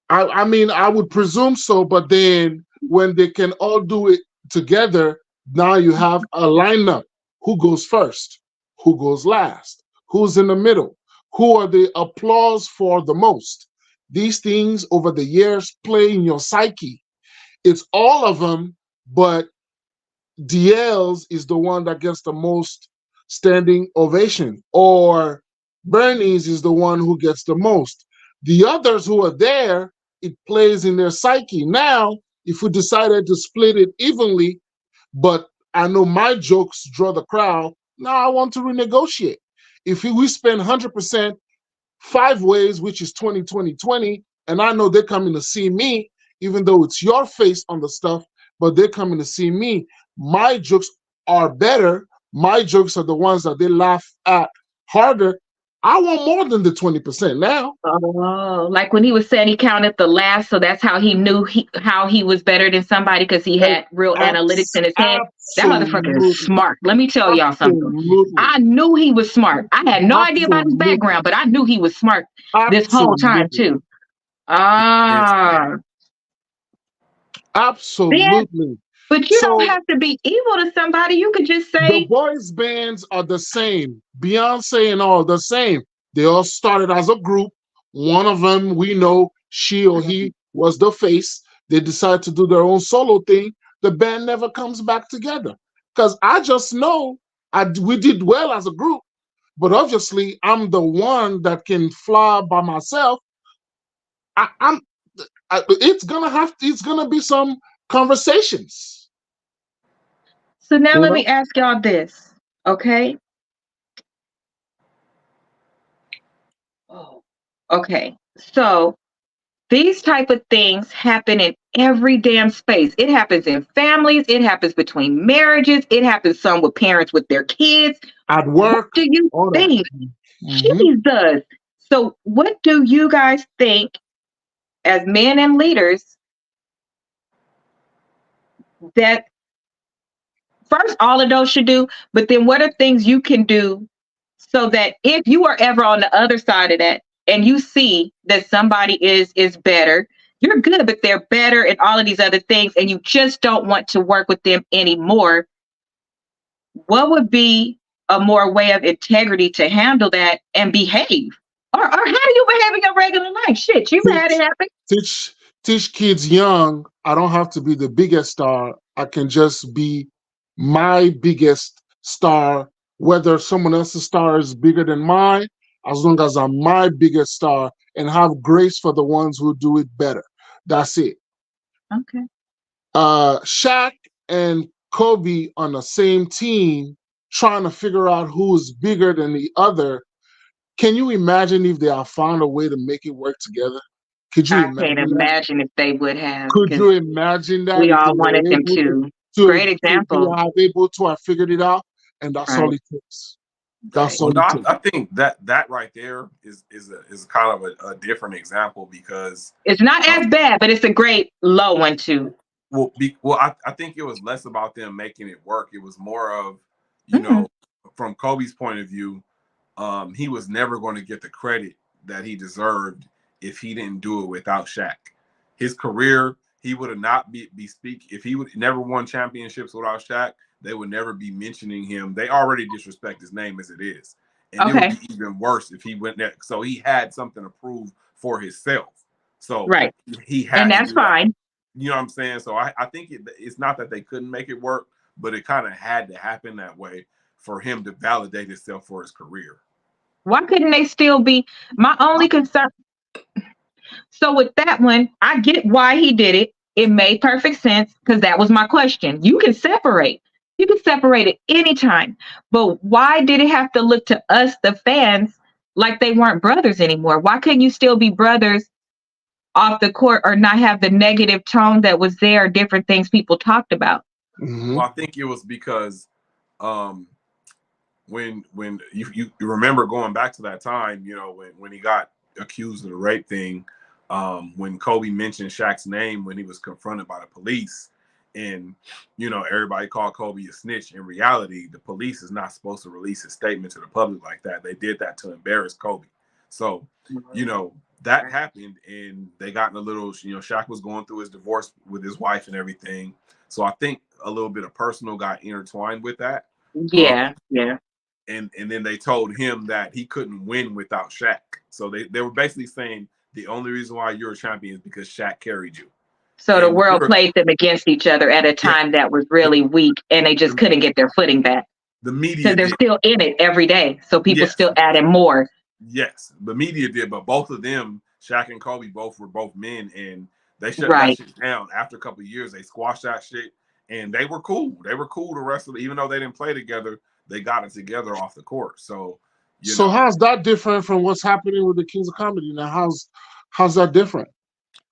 I mean, I would presume so, but then when they can all do it together, now you have a lineup. Who goes first? Who goes last? Who's in the middle? Who are the applause for the most? These things over the years play in your psyche. It's all of them, but DL's is the one that gets the most standing ovation, or Bernie's is the one who gets the most. The others who are there, it plays in their psyche. Now, if we decided to split it evenly, but I know my jokes draw the crowd, now I want to renegotiate. If we spend 100% 5 ways, which is 20, 20, 20, and I know they're coming to see me, even though it's your face on the stuff, but they're coming to see me, my jokes are better. My jokes are the ones that they laugh at harder. I want more than the 20% now. Oh, like when he was saying he counted the last, so that's how he knew how he was better than somebody, because he had real analytics in his head. That motherfucker is smart. Let me tell y'all something. I knew he was smart. I had no idea about his background, but I knew he was smart this whole time too. Absolutely. But you don't have to be evil to somebody. You could just say the boys' bands are the same. Beyonce and all the same. They all started as a group. One of them, we know, she or he was the face. They decided to do their own solo thing. The band never comes back together. Because I just know we did well as a group, but obviously I'm the one that can fly by myself. It's gonna be some conversations. So now let me ask y'all this, okay? Oh, okay. So these type of things happen in every damn space. It happens in families. It happens between marriages. It happens some with parents with their kids. At work. What do you think? Jesus. So what do you guys think as men and leaders that first all of those should do, but then what are things you can do so that if you are ever on the other side of that and you see that somebody is better, you're good, but they're better in all of these other things, and you just don't want to work with them anymore, what would be a more way of integrity to handle that and behave? Or how do you behave in your regular life? Shit, you had it happen. Teach kids young, I don't have to be the biggest star. I can just be my biggest star, whether someone else's star is bigger than mine, as long as I'm my biggest star, and have grace for the ones who do it better. That's it. Okay. Shaq and Kobe on the same team, trying to figure out who is bigger than the other. Can you imagine if they have found a way to make it work together? Could you imagine? I can't imagine if they would have. Could you imagine that? We all wanted them to. Great example. They have able to have figured it out, and that's all it takes. That's so. Well, no, I think that right there is kind of a different example because it's not as bad, but it's a great low one too. Well, I think it was less about them making it work. It was more of, you know, from Kobe's point of view, he was never going to get the credit that he deserved if he didn't do it without Shaq. His career, he would have not be if he would never won championships without Shaq, they would never be mentioning him. They already disrespect his name as it is. And it would be even worse if he went there. So he had something to prove for himself. So he had, and that's fine. You know what I'm saying? So I think it's not that they couldn't make it work, but it kind of had to happen that way for him to validate himself for his career. Why couldn't they still be? My only concern. So with that one, I get why he did it. It made perfect sense because that was my question. You can separate. You can separate it anytime. But why did it have to look to us, the fans, like they weren't brothers anymore? Why couldn't you still be brothers off the court or not have the negative tone that was there, different things people talked about? Well, I think it was because when you remember going back to that time, you know, when he got accused of the rape thing, when Kobe mentioned Shaq's name when he was confronted by the police, and you know, everybody called Kobe a snitch. In reality, the police is not supposed to release a statement to the public like that. They did that to embarrass Kobe. So, you know, that happened, and they got in a little, you know, Shaq was going through his divorce with his wife and everything. So I think a little bit of personal got intertwined with that. Yeah. And then they told him that he couldn't win without Shaq. So they were basically saying the only reason why you're a champion is because Shaq carried you. So the world played them against each other at a time that was really weak, and they just couldn't get their footing back. The media, because they're still in it every day, so people still adding more. Yes, the media did, but both of them, Shaq and Kobe, were both men, and they shut that shit down. After a couple of years, they squashed that shit, and they were cool. They were cool the rest of it, even though they didn't play together. They got it together off the court. So, you know. How's that different from what's happening with the Kings of Comedy now? How's that different?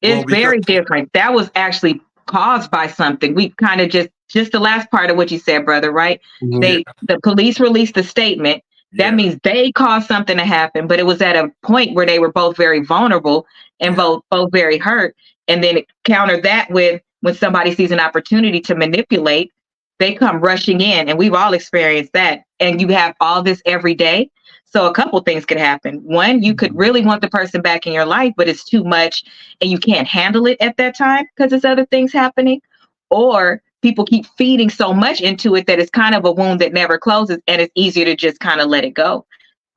It's very different. That was actually caused by something. We kind of just the last part of what you said, brother, right? The police released a statement. That means they caused something to happen, but it was at a point where they were both very vulnerable and both very hurt. And then it countered that with when somebody sees an opportunity to manipulate, they come rushing in, and we've all experienced that. And you have all this every day. So a couple things could happen. One, you could really want the person back in your life, but it's too much and you can't handle it at that time because there's other things happening. Or people keep feeding so much into it that it's kind of a wound that never closes, and it's easier to just kind of let it go.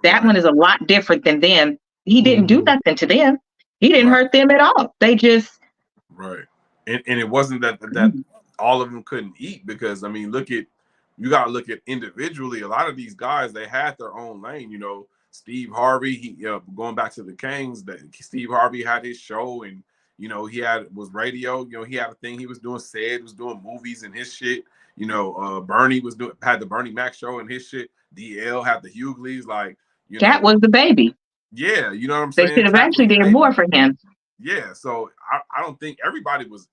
That one is a lot different than them. He didn't do nothing to them. He didn't hurt them at all. They just... Right. And it wasn't that all of them couldn't eat, because, I mean, you got to look at individually. A lot of these guys, they had their own lane. You know, Steve Harvey, going back to the Kings, Steve Harvey had his show, and, you know, was radio. You know, he had a thing he was doing, was doing movies and his shit. You know, Bernie had the Bernie Mac show and his shit. DL had the Hughleys, like, you know. That was the baby. Yeah, you know what I'm saying? They should have actually did more for him. Yeah, so I don't think everybody was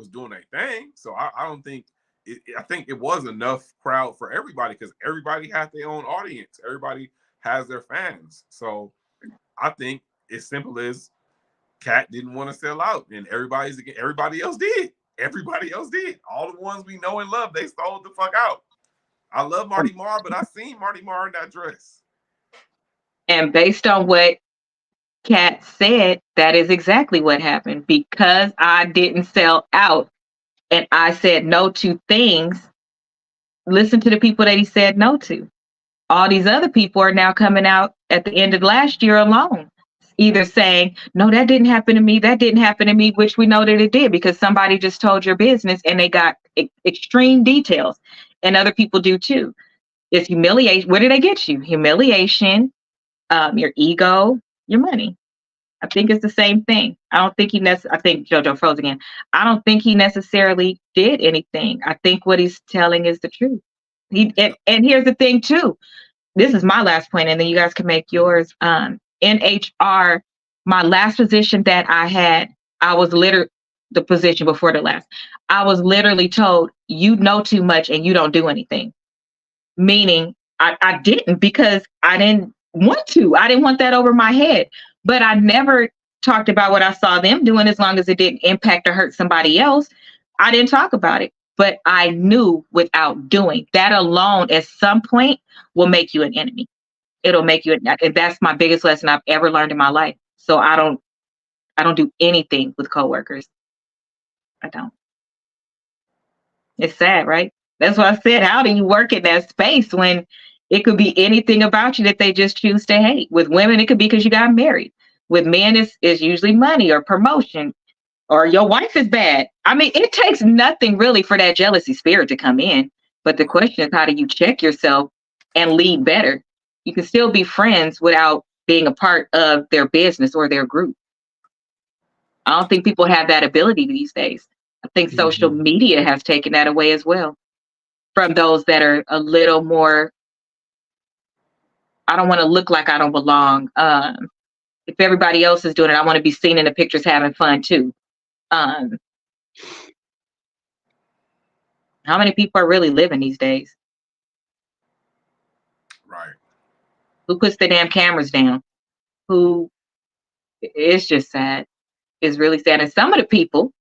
doing their thing. So I don't think I think it was enough crowd for everybody, because everybody had their own audience. Everybody has their fans. So I think it's simple as Katt didn't want to sell out, and everybody else did. Everybody else did. All the ones we know and love, they sold the fuck out. I love Marty Marr, but I seen Marty Marr in that dress. And based on what Katt said, that is exactly what happened. Because I didn't sell out and I said no to things, listen to the people that he said no to. All these other people are now coming out at the end of last year alone, either saying, no, that didn't happen to me. That didn't happen to me, which we know that it did, because somebody just told your business and they got extreme details, and other people do too. It's humiliation. Where did they get you? Humiliation, your ego, your money. I think it's the same thing. I think JoJo froze again. I don't think he necessarily did anything. I think what he's telling is the truth. And here's the thing too. This is my last point, and then you guys can make yours. In HR, my last position that I had, I was literally the position before the last. I was literally told, you know too much and you don't do anything. Meaning I didn't, because I didn't want to. I didn't want that over my head. But I never talked about what I saw them doing, as long as it didn't impact or hurt somebody else. I didn't talk about it. But I knew without doing that alone, at some point, will make you an enemy. It'll make you, and that's my biggest lesson I've ever learned in my life. So I don't do anything with coworkers. I don't. It's sad, right? That's why I said, how do you work in that space when it could be anything about you that they just choose to hate? With women, it could be because you got married. With men, it's usually money or promotion, or your wife is bad. I mean, it takes nothing really for that jealousy spirit to come in. But the question is, how do you check yourself and lead better? You can still be friends without being a part of their business or their group. I don't think people have that ability these days. I think social media has taken that away as well from those that are a little more, I don't want to look like I don't belong. If everybody else is doing it, I want to be seen in the pictures having fun too. How many people are really living these days? Right. Who puts the damn cameras down? Who? It's just sad. It's really sad. And some of the people,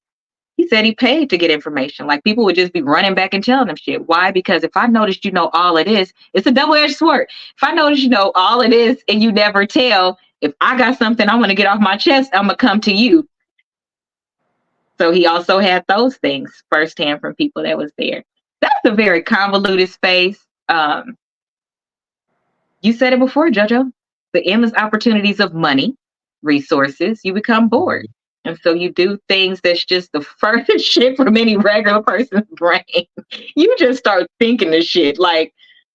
he said he paid to get information. Like, people would just be running back and telling them shit. Why? Because if I noticed you know all it is, it's a double-edged sword. If I notice you know all it is and you never tell, if I got something I want to get off my chest, I'm going to come to you. So he also had those things firsthand from people that was there. That's a very convoluted space. You said it before, JoJo. The endless opportunities of money, resources, you become bored. And so you do things that's just the furthest shit from any regular person's brain. You just start thinking this shit like,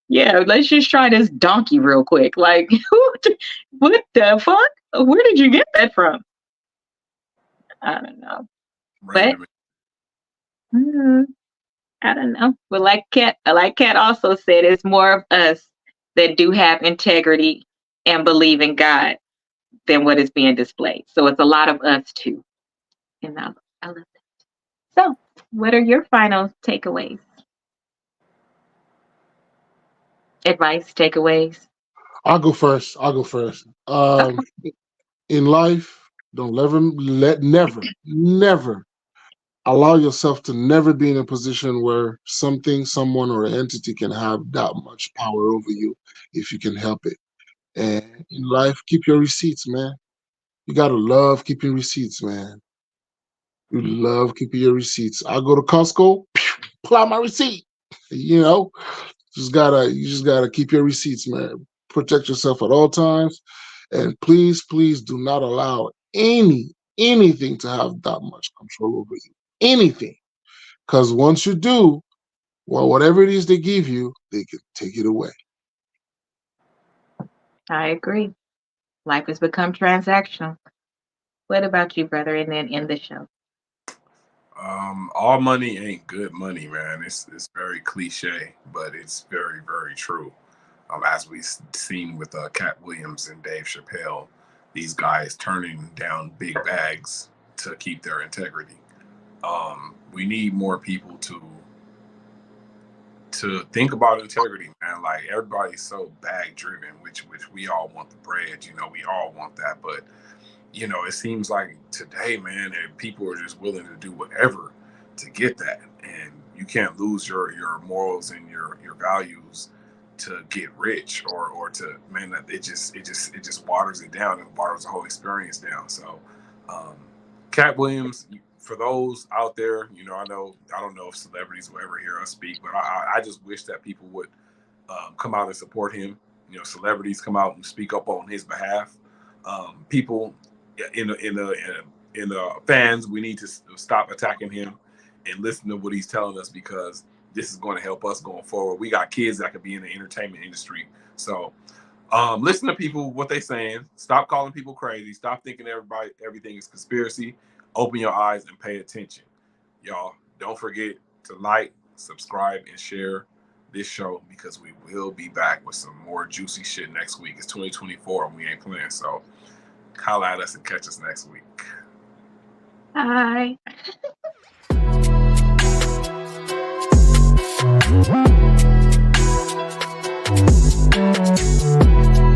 yeah, let's just try this donkey real quick. Like, what the fuck? Where did you get that from? I don't know. But I don't know. But like Katt also said, it's more of us that do have integrity and believe in God than what is being displayed. So it's a lot of us too. And I love that. So what are your final takeaways? Advice, takeaways? I'll go first. In life, don't never allow yourself to never be in a position where something, someone, or an entity can have that much power over you if you can help it. And in life, keep your receipts, man. You gotta love keeping receipts, man. You love keeping your receipts. I go to Costco, pull out my receipt. You know, you just gotta keep your receipts, man. Protect yourself at all times, and please do not allow anything to have that much control over you. Anything, because once you do, well, whatever it is they give you, they can take it away. I agree. Life has become transactional. What about you, brother? And then end the show. All money ain't good money, man. It's very cliche, but it's very, very true. As we've seen with Katt Williams and Dave Chappelle, these guys turning down big bags to keep their integrity. We need more people to think about integrity, man. Like, everybody's so bag driven, which we all want the bread, you know, we all want that, but you know, it seems like today, man, people are just willing to do whatever to get that, and you can't lose your morals and your values to get rich or to, man, it just waters it down and waters the whole experience down. So Katt Williams, for those out there, you know, I don't know if celebrities will ever hear us speak, but I just wish that people would come out and support him. You know, celebrities come out and speak up on his behalf. People in the fans, we need to stop attacking him and listen to what he's telling us, because this is going to help us going forward. We got kids that could be in the entertainment industry, so listen to people, what they saying. Stop calling people crazy. Stop thinking everything is conspiracy. Open your eyes and pay attention. Y'all, don't forget to like, subscribe, and share this show, because we will be back with some more juicy shit next week. It's 2024 and we ain't playing, so holla at us and catch us next week. Bye. Bye.